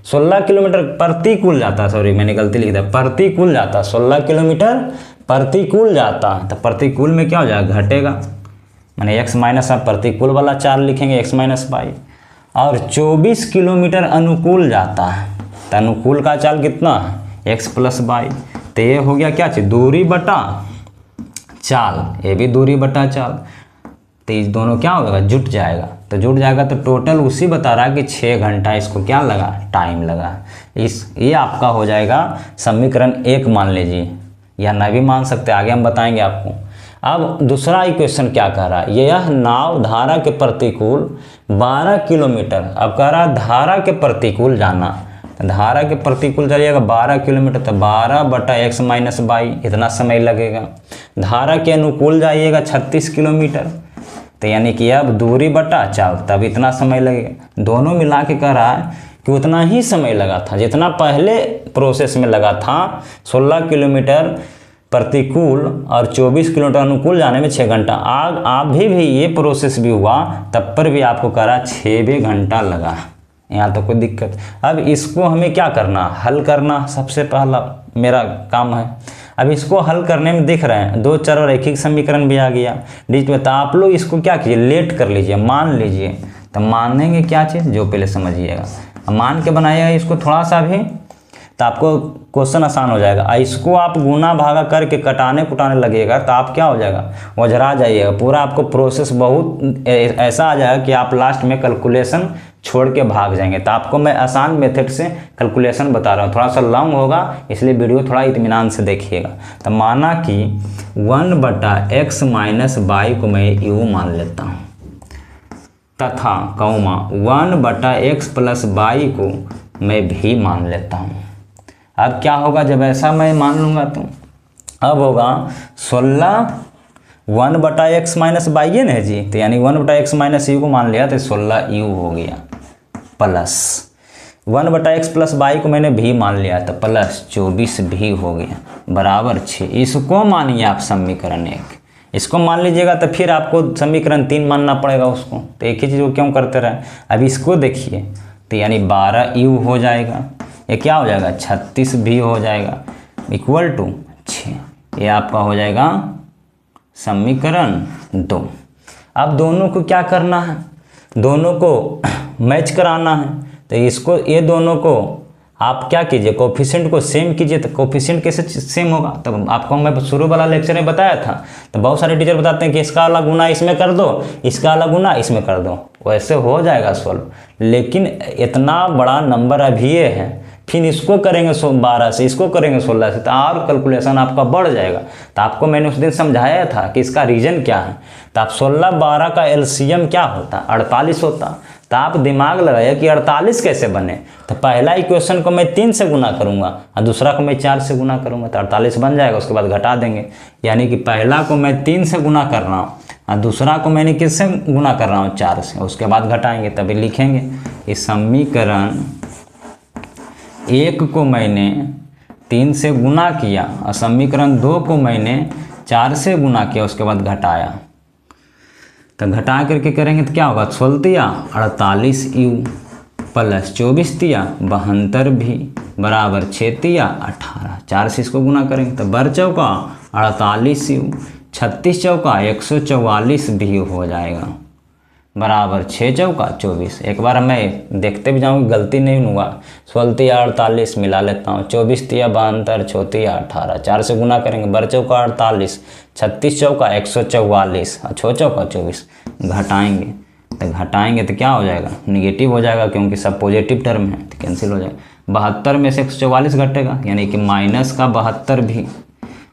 16 किलोमीटर प्रतिकूल जाता है, सॉरी मैंने गलती लिख दिया, प्रतिकूल जाता है, 16 किलोमीटर प्रतिकूल जाता है, तो प्रतिकूल में क्या हो जाएगा, घटेगा, माने x - आप प्रतिकूल वाला चाल लिखेंगे x - y। और 24 किलोमीटर अनुकूल जाता है, तो अनुकूल का चाल कितना है, x + y। तो ये हो गया क्या चीज़, दूरी बटा चाल, ये भी दूरी बटा चाल, तो इस दोनों क्या होगा, जुट जाएगा, तो जुट जाएगा तो टोटल उसी बता रहा है कि 6 घंटा इसको क्या लगा, टाइम लगा। ये आपका हो जाएगा समीकरण 1 मान लीजिए, या न भी मान सकते, आगे हम बताएंगे आपको। अब दूसरा इक्वेशन क्या कह रहा है, यह नाव धारा के प्रतिकूल 12 किलोमीटर, अब कह रहा है धारा के प्रतिकूल जाना तो धारा के प्रतिकूल चलिएगा 12 किलोमीटर, तो 12/x - 22 इतना समय लगेगा। धारा के अनुकूल जाइएगा 36 किलोमीटर, तो यानी कि अब दूरी बटा चाल, तब इतना समय लगेगा। दोनों मिला के कह रहा है कि उतना ही समय लगा था जितना पहले प्रोसेस में लगा था। 16 किलोमीटर प्रतिकूल और 24 किलोमीटर अनुकूल जाने में 6 घंटा। आप भी ये प्रोसेस भी हुआ तब पर भी आपको कह रहा 6 घंटा लगा। यहाँ तो कोई दिक्कत। अब इसको हमें क्या करना, हल करना सबसे पहला मेरा काम है। अब इसको हल करने में दिख रहे हैं 2 चर और रैखिक समीकरण भी आ गया डिजिट में। तो आप लोग इसको क्या कीजिए, लेट कर लीजिए, मान लीजिए। तो मानेंगे क्या चीज़ जो पहले समझिएगा। अब मान के बनाइएगा इसको थोड़ा सा भी, तो आपको क्वेश्चन आसान हो जाएगा। इसको आप गुना भागा करके कटाने कुटाने लगेगा तो आप क्या हो जाएगा, वजरा जाइएगा पूरा। आपको प्रोसेस बहुत ऐसा आ जाएगा कि आप लास्ट में कैलकुलेशन छोड़ के भाग जाएंगे। तो आपको मैं आसान मेथड से कैलकुलेशन बता रहा हूँ, थोड़ा सा लॉन्ग होगा इसलिए वीडियो थोड़ा इत्मीनान से देखिएगा। तो माना कि 1/x - y को मैं u मान लेता हूँ, तथा कौमा 1/x + y को मैं भी मान लेता हूँ। अब क्या होगा जब ऐसा मैं मान लूँगा तो अब होगा 16 1/x - y है ना जी, तो यानी 1/x - u को मान लिया तो 16u हो गया, प्लस 1/x + y को मैंने भी मान लिया तो प्लस 24 भी हो गया, बराबर 6। इसको मानिए आप समीकरण 1, इसको मान लीजिएगा तो फिर आपको समीकरण 3 मानना पड़ेगा उसको। तो एक ही चीज़ को क्यों करते रहे। अब इसको देखिए तो यानी 12u हो जाएगा, ये क्या हो जाएगा 36 भी हो जाएगा, इक्वल टू 6। ये आपका हो जाएगा समीकरण 2। अब दोनों को क्या करना है, दोनों को मैच कराना है। तो इसको ये दोनों को आप क्या कीजिए, कोफिशिएंट को सेम कीजिए। तो कोफिशिएंट कैसे सेम होगा, तब आपको मैं शुरू वाला लेक्चर में बताया था। तो बहुत सारे टीचर बताते हैं कि इसका वाला गुना इसमें कर दो, इसका वाला गुना इसमें कर दो, वैसे हो जाएगा सॉल्व। लेकिन इतना बड़ा नंबर अभी ये है, फिर इसको करेंगे 12 से, इसको करेंगे 16 से, तो और कैलकुलेशन आपका बढ़ जाएगा। तो आपको मैंने उस दिन समझाया था कि इसका रीजन क्या है। तो आप 16 12 का एलसीएम क्या होता, 48 होता। तो आप दिमाग लगाइए कि 48 कैसे बने। तो पहला इक्वेशन को मैं 3 से गुना करूंगा और दूसरा को मैं 4 से गुना करूंगा तो 48 बन जाएगा। उसके बाद घटा देंगे, यानी कि पहला को मैं 3 से गुना कर रहा हूँ और दूसरा को मैंने किससे गुना कर रहा हूँ 4 से। उसके बाद घटाएंगे तभी लिखेंगे। इस समीकरण 1 को मैंने 3 से गुना किया और समीकरण 2 को मैंने 4 से गुना किया, उसके बाद घटाया। तो घटा करके करेंगे तो क्या होगा, 16 48u प्लस 24 72 भी बराबर 6 18। 4 से इसको गुना करेंगे तो बर चौका 48u, 36 चौका 144 भी हो जाएगा, बराबर 6 चौका 24। एक बार मैं देखते भी जाऊँगी गलती नहीं हुआ। 16 48 मिला लेता हूँ, 24 72 6 18। 4 से गुना करेंगे, बर चौका 48, 36 चौका 144 और 6 चौका 24। घटाएंगे तो क्या हो जाएगा, निगेटिव हो जाएगा क्योंकि सब पॉजिटिव टर्म है तो कैंसिल हो जाएगा। 72 में से 144 घटेगा यानी कि माइनस का 72 भी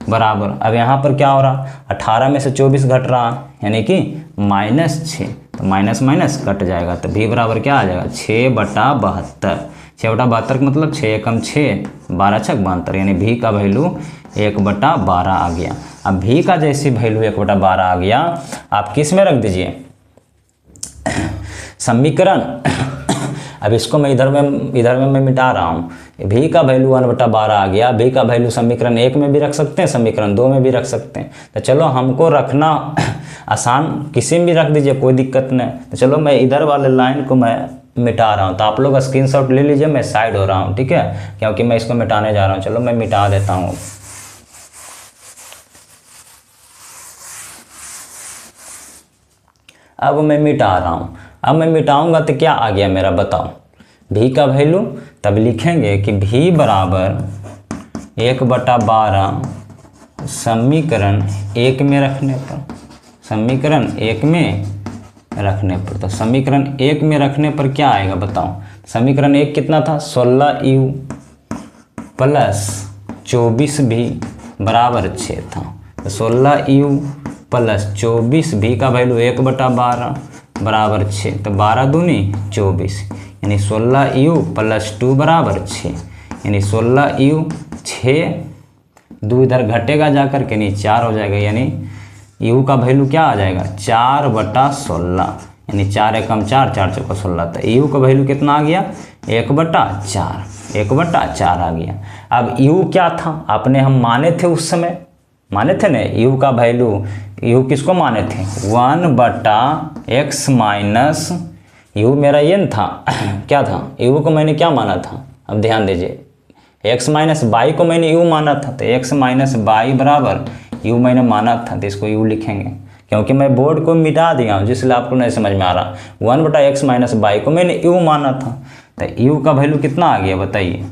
बराबर। अब यहाँ पर क्या हो रहा, 18 में से 24 घट रहा यानी कि -6। तो माइनस माइनस कट जाएगा तो भी बराबर क्या आ जाएगा 6/72। 6/72 का मतलब 6 कम 6 12 छक 72, यानी भी का वैल्यू 1/12 आ गया। अब भी का जैसी वैल्यू 1/12 आ गया, आप किस में रख दीजिए समीकरण। अब इसको मैं इधर में मैं मिटा रहा हूँ। भी का वैल्यू 1/12 आ गया। भी का वैल्यू समीकरण 1 में भी रख सकते हैं, समीकरण 2 में भी रख सकते हैं। तो चलो हमको रखना आसान, किसी में भी रख दीजिए कोई दिक्कत नहीं। तो चलो मैं इधर वाले लाइन को मैं मिटा रहा हूँ, तो आप लोग स्क्रीनशॉट ले लीजिए, मैं साइड हो रहा हूँ, ठीक है, क्योंकि मैं इसको मिटाने जा रहा हूँ। चलो मैं मिटा देता हूँ। अब मैं मिटा रहा हूँ। अब मैं मिटाऊंगा तो क्या आ गया मेरा, बताओ। भी का वैल्यू तब लिखेंगे कि भी बराबर 1/12 समीकरण 1 में रखने पर, समीकरण 1 में रखने पर। तो समीकरण 1 में रखने पर क्या आएगा बताओ। समीकरण 1 कितना था, 16u प्लस 24 भी बराबर 6 था। तो 16u प्लस 24 भी का वैल्यू 1/12 बराबर 6, तो 12 दूनी 24, यानी 16u + 2 बराबर 6, यानी 16u 6, 2 इधर घटेगा जाकर के नहीं 4 हो जाएगा, यानी u का वैल्यू क्या आ जाएगा 4/16, यानी 4 एकम 4, 4 चौका 16, तो u का वैल्यू कितना आ गया 1/4, 1/4 आ गया। अब u क्या था आपने हम माने थे उस समय, माने थे ना u का वैल्यू, u किसको माने थे 1/x माइनस u मेरा ये न था क्या था u को मैंने क्या माना था, अब ध्यान दीजिए x माइनस बाई को मैंने u माना था, तो x माइनस बाई बराबर u मैंने माना था, तो इसको u लिखेंगे क्योंकि मैं बोर्ड को मिटा दिया हूँ जिसलिए आपको नहीं समझ में आ रहा। 1/x माइनस बाई को मैंने u माना था, तो u का वैल्यू कितना आ गया बताइए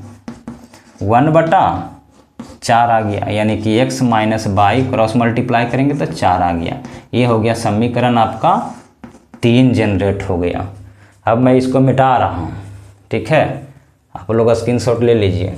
1/4 आ गया, यानी कि x minus by cross multiply करेंगे तो 4 आ गया। ये हो गया समीकरण आपका 3 जनरेट हो गया। अब मैं इसको मिटा रहा हूँ, ठीक है, आप लोग स्क्रीनशॉट ले लीजिए।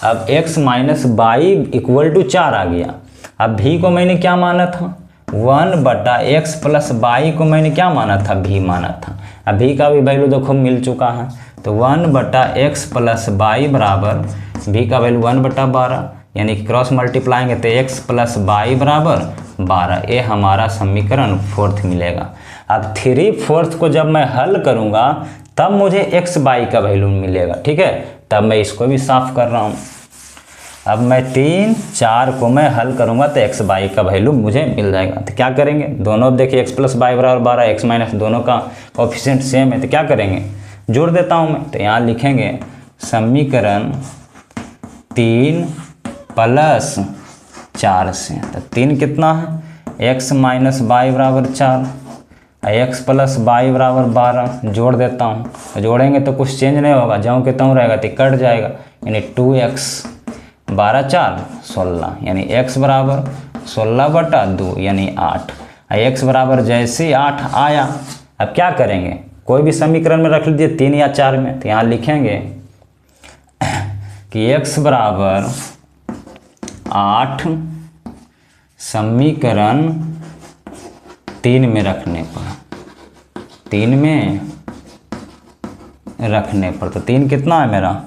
अब x minus by equal to 4 आ गया। अब v को मैंने क्या माना था 1/x प्लस बाई को मैंने क्या माना था v माना था। अब v का भी वैल्यू देखो मिल चुका है, तो 1/x प्लस बाई बराबर v का वैल्यू 1/12, यानी क्रॉस मल्टीप्लाएंगे तो x प्लस बाई बराबर 12। ये हमारा समीकरण 4th मिलेगा। अब 3/4 को जब मैं हल करूँगा तब मुझे x बाई का वैल्यू मिलेगा, ठीक है, तब मैं इसको भी साफ कर रहा हूँ। अब मैं 3, 4 को मैं हल करूँगा तो x बाई का वैल्यू मुझे मिल जाएगा। तो क्या करेंगे, दोनों अब देखिए x प्लस बाई बराबर 12, x माइनस दोनों का कोफिशिएंट सेम है, तो क्या करेंगे जोड़ देता हूँ मैं, तो यहाँ लिखेंगे समीकरण 3 + 4 से, तो 3 कितना है x माइनस बाई बराबर 4, x प्लस बाई बराबर 12, जोड़ देता हूँ, जोड़ेंगे तो कुछ चेंज नहीं होगा, जाऊँ के त्यों रहेगा तो कट जाएगा, यानी 2x 12 4 16, यानी x बराबर 16/2 यानी 8। x बराबर जैसे 8 आया, अब क्या करेंगे कोई भी समीकरण में रख लीजिए 3 या 4 में, तो यहाँ लिखेंगे कि x बराबर 8 समीकरण 3 में रखने पर, 3 में रखने पर, तो 3 कितना है मेरा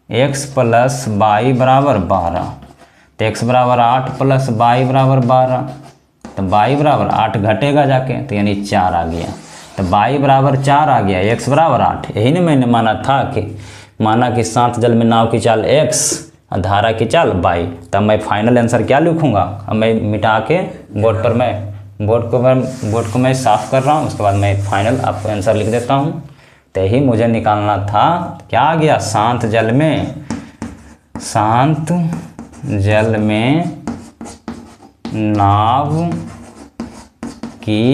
x प्लस बाई बराबर 12, तो x बराबर 8 प्लस बाई बराबर 12, तो बाई बराबर 8 घटेगा जाके, तो यानी 4 आ गया, तो बाई बराबर 4 आ गया, x बराबर 8। यही ना मैंने माना कि शांत जल में नाव की चाल x और धारा की चाल बाई। तब मैं फाइनल आंसर क्या लिखूँगा, अब मैं मिटा के बोर्ड को मैं साफ़ कर रहा हूँ, उसके बाद मैं फाइनल आपको आंसर लिख देता हूँ। तो यही मुझे निकालना था, क्या आ गया शांत जल में नाव की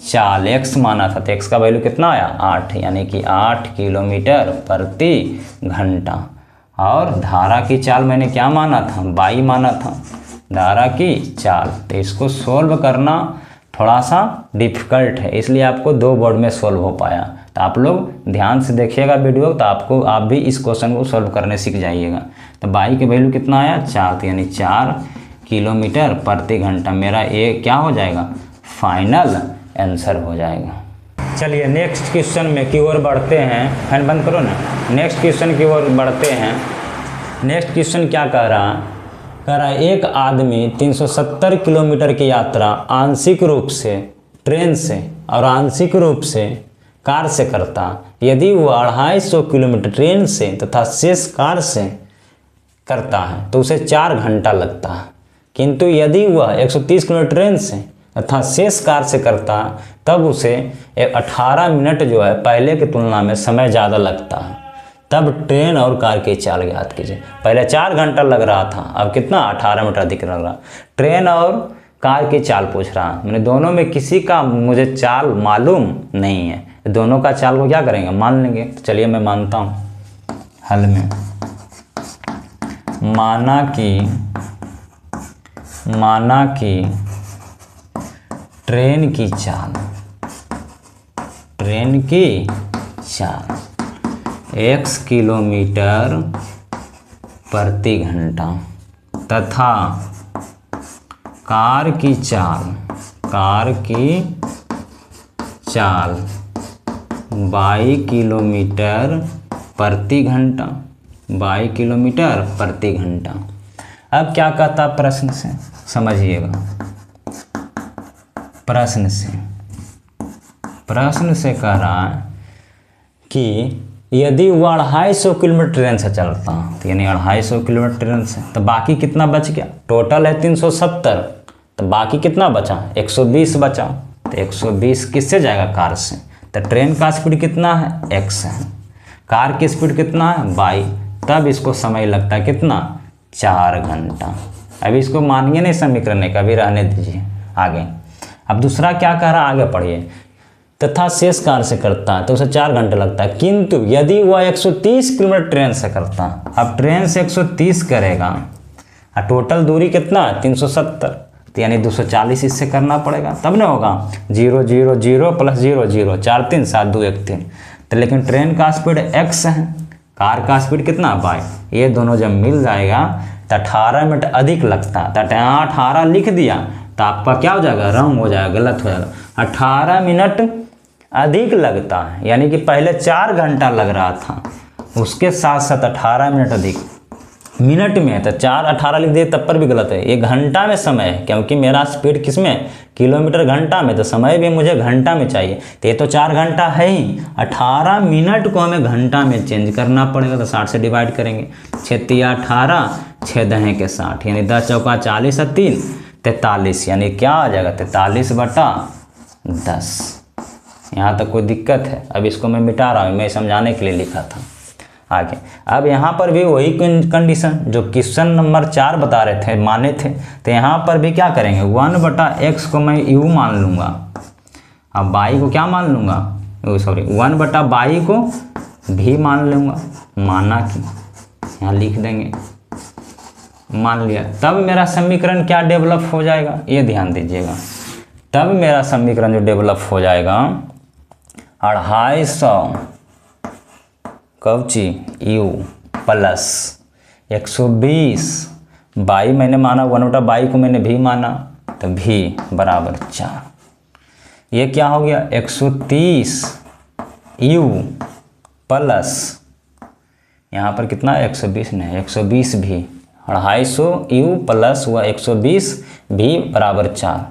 चाल x माना था, तो x का वैल्यू कितना आया 8, यानी कि 8 किलोमीटर प्रति घंटा। और धारा की चाल मैंने क्या माना था बाई माना था, धारा की चाल। तो इसको सोल्व करना थोड़ा सा डिफ़िकल्ट है, इसलिए आपको 2 बोर्ड में सोल्व हो पाया। तो आप लोग ध्यान से देखिएगा वीडियो, तो आप भी इस क्वेश्चन को सोल्व करने सीख जाइएगा। तो बाई के वैल्यू कितना आया 4, तो यानी 4 किलोमीटर प्रति घंटा मेरा ये क्या हो जाएगा फाइनल आंसर हो जाएगा। चलिए नेक्स्ट क्वेश्चन में की ओर बढ़ते हैं, फैन बंद करो ना। नेक्स्ट क्वेश्चन की ओर बढ़ते हैं। नेक्स्ट क्वेश्चन क्या कह रहा है एक आदमी 370 किलोमीटर की यात्रा आंशिक रूप से ट्रेन से और आंशिक रूप से कार से करता, यदि वह 250 किलोमीटर ट्रेन से तथा शेष कार से करता है तो उसे 4 घंटा लगता है, किंतु यदि वह 130 किलोमीटर ट्रेन से तथा शेष कार से करता तब उसे 18 मिनट जो है पहले की तुलना में समय ज़्यादा लगता है। तब ट्रेन और कार की चाल ज्ञात कीजिए। पहले 4 घंटा लग रहा था, अब कितना 18 मिनट अधिक लग रहा। ट्रेन और कार की चाल पूछ रहा, मैंने दोनों में किसी का मुझे चाल मालूम नहीं है, दोनों का चाल को क्या करेंगे मान लेंगे। तो चलिए मैं मानता हूँ हल में, माना कि ट्रेन की चाल x किलोमीटर प्रति घंटा तथा कार की चाल कार की चाल बाई किलोमीटर प्रति घंटा, बाई किलोमीटर प्रति घंटा। अब क्या कहता प्रश्न से, समझिएगा। प्रश्न से कह रहा है कि यदि वो 250 किलोमीटर ट्रेन से चलता, तो यानी 250 किलोमीटर ट्रेन से, तो बाकी कितना बच गया? टोटल है 370, तो बाकी कितना बचा? 120 बचा। तो 120 किससे जाएगा? कार से। तो ट्रेन का स्पीड कितना है? x है। कार की स्पीड कितना है? बाई। तब इसको समय लगता है कितना? 4 घंटा। अभी इसको मानिए नहीं समीकरण है, कभी रहने दीजिए आगे। अब दूसरा क्या कह रहा है, आगे पढ़िए। तथा शेष कार से करता है तो उसे 4 घंटे लगता है, किंतु यदि वह 130 किलोमीटर ट्रेन से करता, अब ट्रेन से 130 करेगा और टोटल दूरी कितना है? 370, तो यानी 240 इससे करना पड़ेगा, तब ना होगा। 0 0 0 प्लस 0 0, 4 3 7 2 1 3। तो लेकिन ट्रेन का स्पीड x है, कार का स्पीड कितना? बाई। ये दोनों जब मिल जाएगा तो 18 मिनट अधिक लगता है। तो यहाँ 18 लिख दिया तो आपका क्या हो जाएगा? रॉन्ग हो जाएगा, गलत हो जाएगा। 18 मिनट अधिक लगता है, यानी कि पहले 4 घंटा लग रहा था, उसके साथ साथ 18 मिनट अधिक। मिनट में तो 4 18 लिख दिए तब पर भी गलत है। ये घंटा में समय है, क्योंकि मेरा स्पीड किस में? किलोमीटर घंटा में, तो समय भी मुझे घंटा में चाहिए। तो ये तो 4 घंटा है ही, 18 मिनट को हमें घंटा में चेंज करना पड़ेगा। तो 60 से डिवाइड करेंगे, 6 तिया 18, 6 दहें के 60, यानी 10 चौका 40 और 3 43, यानी क्या आ जाएगा? 43/10। यहाँ तक कोई दिक्कत है? अब इसको मैं मिटा रहा हूँ, मैं समझाने के लिए लिखा था आगे। अब यहाँ पर भी वही कंडीशन जो क्वेश्चन नंबर 4 बता रहे थे, माने थे, तो यहाँ पर भी क्या करेंगे? 1/x को मैं u मान लूँगा, अब बाई को क्या मान लूँगा? 1/बाई को भी मान लूँगा, माना कि यहाँ लिख देंगे, मान लिया। तब मेरा समीकरण क्या डेवलप हो जाएगा? ये ध्यान दीजिएगा। तब मेरा समीकरण जो डेवलप हो जाएगा 250 कवची u प्लस 120 बाई, मैंने माना 1/बाई को मैंने भी माना, तो भी बराबर 4। ये क्या हो गया? 130 u प्लस यहाँ पर कितना? 120 नहीं, 120 भी, 250 u प्लस हुआ 120 भी बराबर 4।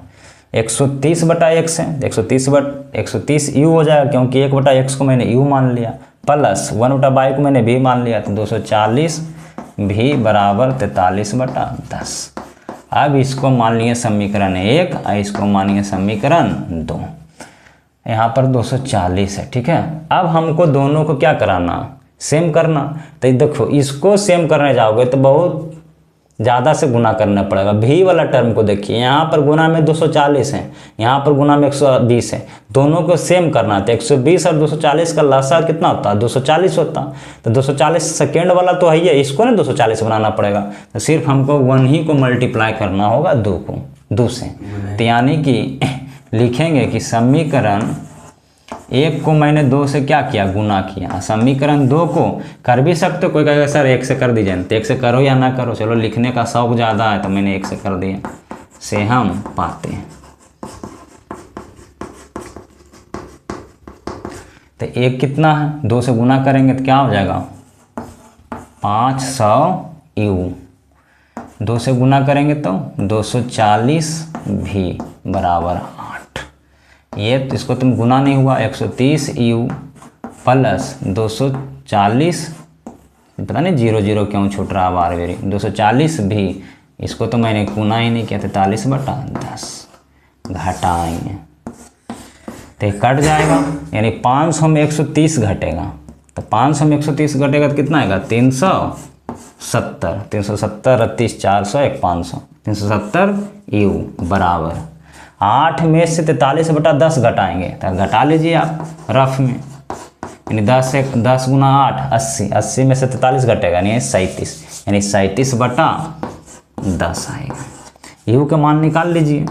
130/x है, 130 u हो जाएगा, क्योंकि 1/x को मैंने u मान लिया, प्लस 1/बाई को मैंने भी मान लिया, तो 240 भी बराबर 43/10। अब इसको मान लिए समीकरण 1 और इसको मानिए समीकरण 2। यहाँ पर 240 है, ठीक है। अब हमको दोनों को क्या कराना? सेम करना। तो देखो, इसको सेम करने जाओगे तो बहुत ज़्यादा से गुना करना पड़ेगा। भी वाला टर्म को देखिए, यहाँ पर गुना में 240 है, यहाँ पर गुना में 120 है, दोनों को सेम करना। तो 120 और 240 का लसाअ कितना होता है? 240 होता। तो 240 सेकेंड वाला तो है ही है, इसको ना 240 बनाना पड़ेगा। तो सिर्फ हमको 1 ही को मल्टीप्लाई करना होगा 2 से। तो यानी कि लिखेंगे कि समीकरण 1 को मैंने 2 से क्या किया? गुना किया। समीकरण 2 को कर भी सकते, कोई कहेगा सर 1 से कर दीजिए, तो 1 से करो या ना करो, चलो लिखने का शौक ज़्यादा है तो मैंने 1 से कर दिया, से हम पाते हैं। तो 1 कितना है? 2 से गुना करेंगे तो क्या हो जाएगा? 500 u। 2 से गुना करेंगे तो 240 भी बराबर 8। ये तो इसको तुम गुना नहीं हुआ, 130 u प्लस 240, पता नहीं 0 0 क्यों छूट रहा बार बार, 240 भी, इसको तो मैंने गुना ही नहीं किया, 43/10 घटाएंगे तो कट जाएगा, यानी 500 में 130 घटेगा। तो 500 में 130 घटेगा तो कितना आएगा? 370, 30 400 1 500, 370 u बराबर 8 में से 43/10 घटाएंगे, तो घटा लीजिए आप रफ में, यानी 10 गुना 8 80, 80 में से 43 घटेगा यानी 37, यानी 37/10 आएगा। यू का मान निकाल लीजिए,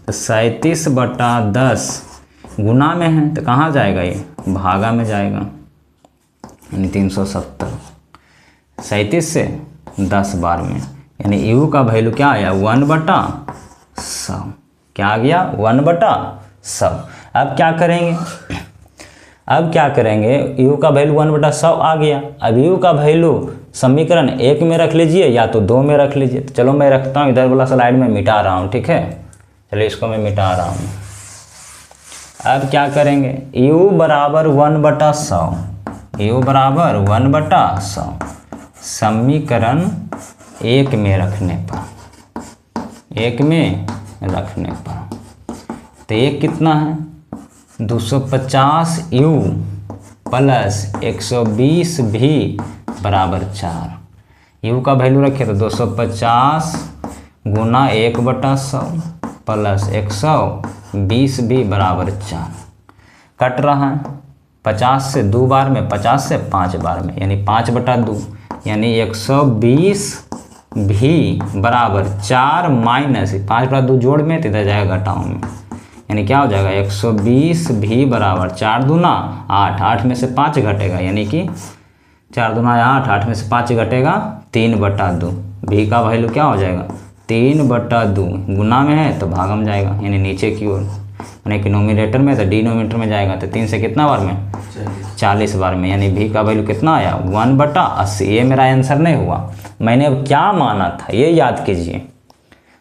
तो 37/10 गुना में है तो कहाँ जाएगा? ये भागा में जाएगा, यानी 370, 37 से 10 बार में, यानी यू का वैल्यू क्या आया? 1/100। क्या आ गया 1/100। अब क्या करेंगे, u का वैल्यू 1/100 आ गया। अब u का वैल्यू समीकरण 1 में रख लीजिए या तो 2 में रख लीजिए। तो चलो मैं रखता हूँ, इधर वाला स्लाइड में मिटा रहा हूँ, ठीक है। चलिए इसको मैं मिटा रहा हूँ। अब क्या करेंगे, u बराबर 1/100, u बराबर 1/100 समीकरण 1 में रखने पर, 1 में रखने पर तो एक कितना है 250 u प्लस 120 भी बराबर 4। u का वैल्यू रखे तो 250 गुना 1/100 प्लस 120 भी बराबर 4। कट रहा है 50 से 2 बार में, 50 से 5 बार में, यानी 5/2, यानी 120 भी बराबर 4 माइनस 5/2 जोड़ में तो इधर जाएगा घटाओ में, यानी क्या हो जाएगा 120 भी बराबर 4 दूना 8, 8 में से 5 घटेगा, यानी कि 4 दूना 8, 8 में से 5 घटेगा 3/2। भी का वैल्यू क्या हो जाएगा 3/2, गुना में है तो भाग में जाएगा, यानी नीचे की ओर, यानी कि नोमिनेटर में तो डिनोमिनेटर में जाएगा। तो 3 से कितना बार में 40 बार में, यानी भी का वैल्यू कितना आया 1/80। ये मेरा आंसर नहीं हुआ। मैंने अब क्या माना था ये याद कीजिए।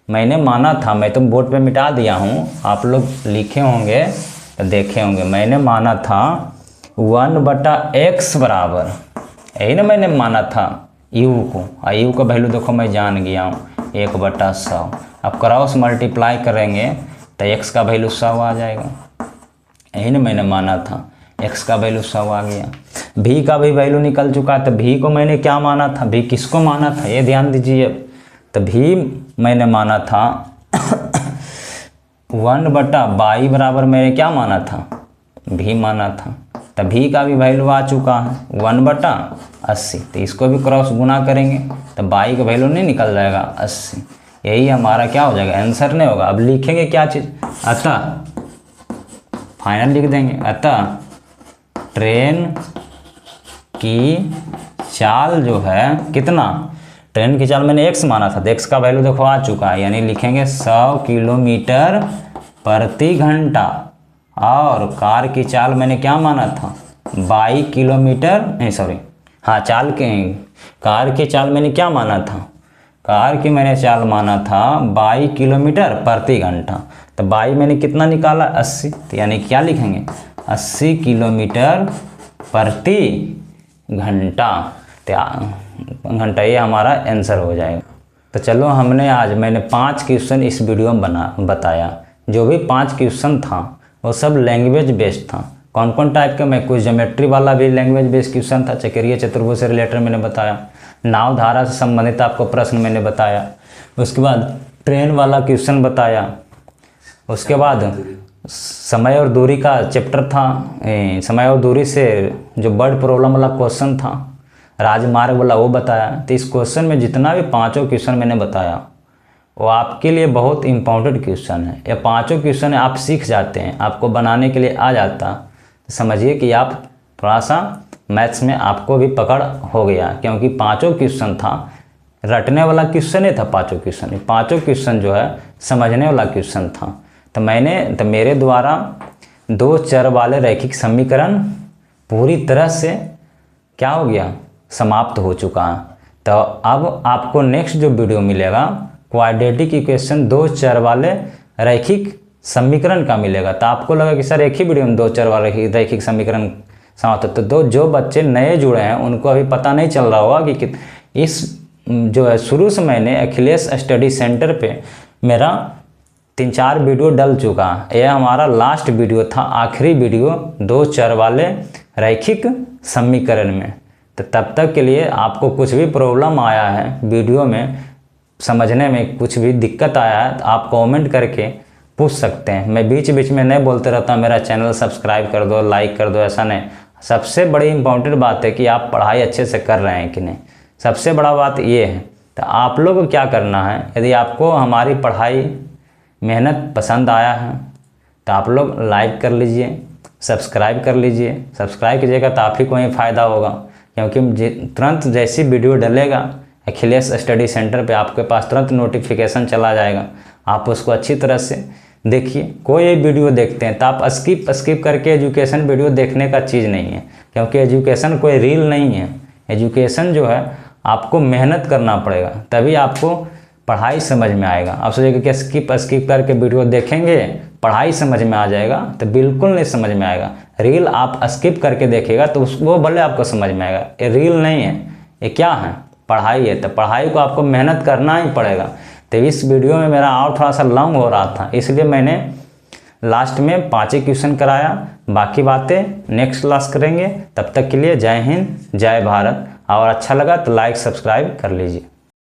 मैंने माना था, मैं तो बोर्ड पे मिटा दिया हूँ, आप लोग लिखे होंगे तो देखे होंगे। मैंने माना था 1/x बराबर, यही ना मैंने माना था u को, और u का वैल्यू देखो मैं जान गया हूँ 1/100। अब क्रॉस मल्टीप्लाई करेंगे तो x का वैल्यू 100 आ जाएगा, यही ना मैंने माना था। x का वैल्यू 100 आ गया। भी का भी वैल्यू निकल चुका है। तो भी को मैंने क्या माना था, भी किसको माना था ये ध्यान दीजिए। तो भी मैंने माना था 1/22 बराबर मैंने क्या माना था, भी माना था। तो भी का भी वैल्यू आ चुका है 1/80। तो इसको भी क्रॉस गुना करेंगे तो 22 का वैल्यू नहीं निकल जाएगा 80। यही हमारा क्या हो जाएगा आंसर नहीं होगा। अब लिखेंगे क्या चीज़, अतः फाइनल लिख देंगे, अतः ट्रेन की चाल जो है कितना, ट्रेन की चाल मैंने x माना था तो x का वैल्यू देखो आ चुका है, यानी लिखेंगे 100 किलोमीटर प्रति घंटा। और कार की चाल मैंने क्या माना था 22 किलोमीटर, नहीं सॉरी, हाँ चाल के, कार की चाल मैंने क्या माना था, कार की मैंने चाल माना था 22 किलोमीटर प्रति घंटा। तो 22 मैंने कितना निकाला 80, तो यानी क्या लिखेंगे 80 किलोमीटर प्रति घंटा। तो घंटा ये हमारा आंसर हो जाएगा। तो चलो मैंने 5 क्वेश्चन इस वीडियो में बताया। जो भी 5 क्वेश्चन था वो सब लैंग्वेज बेस्ड था। कौन कौन टाइप का, मैं कुछ ज्योमेट्री वाला भी लैंग्वेज बेस्ड क्वेश्चन था, चक्रीय चतुर्भुज से रिलेटेड मैंने बताया, नाव धारा से संबंधित आपको प्रश्न मैंने बताया, उसके बाद ट्रेन वाला क्वेश्चन बताया, उसके बाद समय और दूरी का चैप्टर था, समय और दूरी से जो बर्ड प्रॉब्लम वाला क्वेश्चन था, राजमार्ग वाला वो बताया। तो इस क्वेश्चन में जितना भी 5 क्वेश्चन मैंने बताया वो आपके लिए बहुत इंपॉर्टेंट क्वेश्चन है। ये 5 क्वेश्चन आप सीख जाते हैं, आपको बनाने के लिए आ जाता, तो समझिए कि आप थोड़ा सा मैथ्स में आपको भी पकड़ हो गया, क्योंकि 5 क्वेश्चन था, रटने वाला क्वेश्चन नहीं था 5 क्वेश्चन। 5 क्वेश्चन जो है समझने वाला क्वेश्चन था। तो मेरे द्वारा 2 चर वाले रैखिक समीकरण पूरी तरह से क्या हो गया, समाप्त हो चुका है। तो अब आपको नेक्स्ट जो वीडियो मिलेगा क्वाड्रेटिक इक्वेशन 2 चर वाले रैखिक समीकरण का मिलेगा। तो आपको लगा कि सर एक ही वीडियो में 2 चर वाले रैखिक समीकरण समाप्त। तो जो बच्चे नए जुड़े हैं उनको अभी पता नहीं चल रहा होगा कि इस जो है शुरू से मैंने अखिलेश स्टडी सेंटर पे मेरा 3-4 वीडियो डल चुका है। यह हमारा लास्ट वीडियो था, आखिरी वीडियो 2 चर वाले रैखिक समीकरण में। तो तब तक के लिए आपको कुछ भी प्रॉब्लम आया है वीडियो में समझने में, कुछ भी दिक्कत आया है तो आप कमेंट करके पूछ सकते हैं। मैं बीच बीच में नहीं बोलते रहता, मेरा चैनल सब्सक्राइब कर दो, लाइक कर दो, ऐसा नहीं। सबसे बड़ी इंपॉर्टेंट बात है कि आप पढ़ाई अच्छे से कर रहे हैं कि नहीं, सबसे बड़ा बात ये है। तो आप लोग को क्या करना है, यदि आपको हमारी पढ़ाई मेहनत पसंद आया है तो आप लोग लाइक कर लीजिए, सब्सक्राइब कर लीजिए। सब्सक्राइब कीजिएगा तो आप ही को ही फ़ायदा होगा, क्योंकि तुरंत जैसी वीडियो डलेगा अखिलेश स्टडी सेंटर पे आपके पास तुरंत नोटिफिकेशन चला जाएगा। आप उसको अच्छी तरह से देखिए कोई वीडियो देखते हैं तो आप स्किप करके एजुकेशन वीडियो देखने का चीज़ नहीं है, क्योंकि एजुकेशन कोई रील नहीं है। एजुकेशन जो है आपको मेहनत करना पड़ेगा, तभी आपको पढ़ाई समझ में आएगा। आप सोचेंगे कि स्किप करके वीडियो देखेंगे पढ़ाई समझ में आ जाएगा, तो बिल्कुल नहीं समझ में आएगा। रील आप स्किप करके देखेगा तो वो भले आपको समझ में आएगा। ये रील नहीं है, ये क्या है, पढ़ाई है। तो पढ़ाई को आपको मेहनत करना ही पड़ेगा। तो इस वीडियो में मेरा और थोड़ा सा लॉन्ग हो रहा था, इसलिए मैंने लास्ट में 5 ही क्वेश्चन कराया। बाकी बातें नेक्स्ट क्लास करेंगे। तब तक के लिए जय हिंद, जय भारत। और अच्छा लगा तो लाइक सब्सक्राइब कर लीजिए।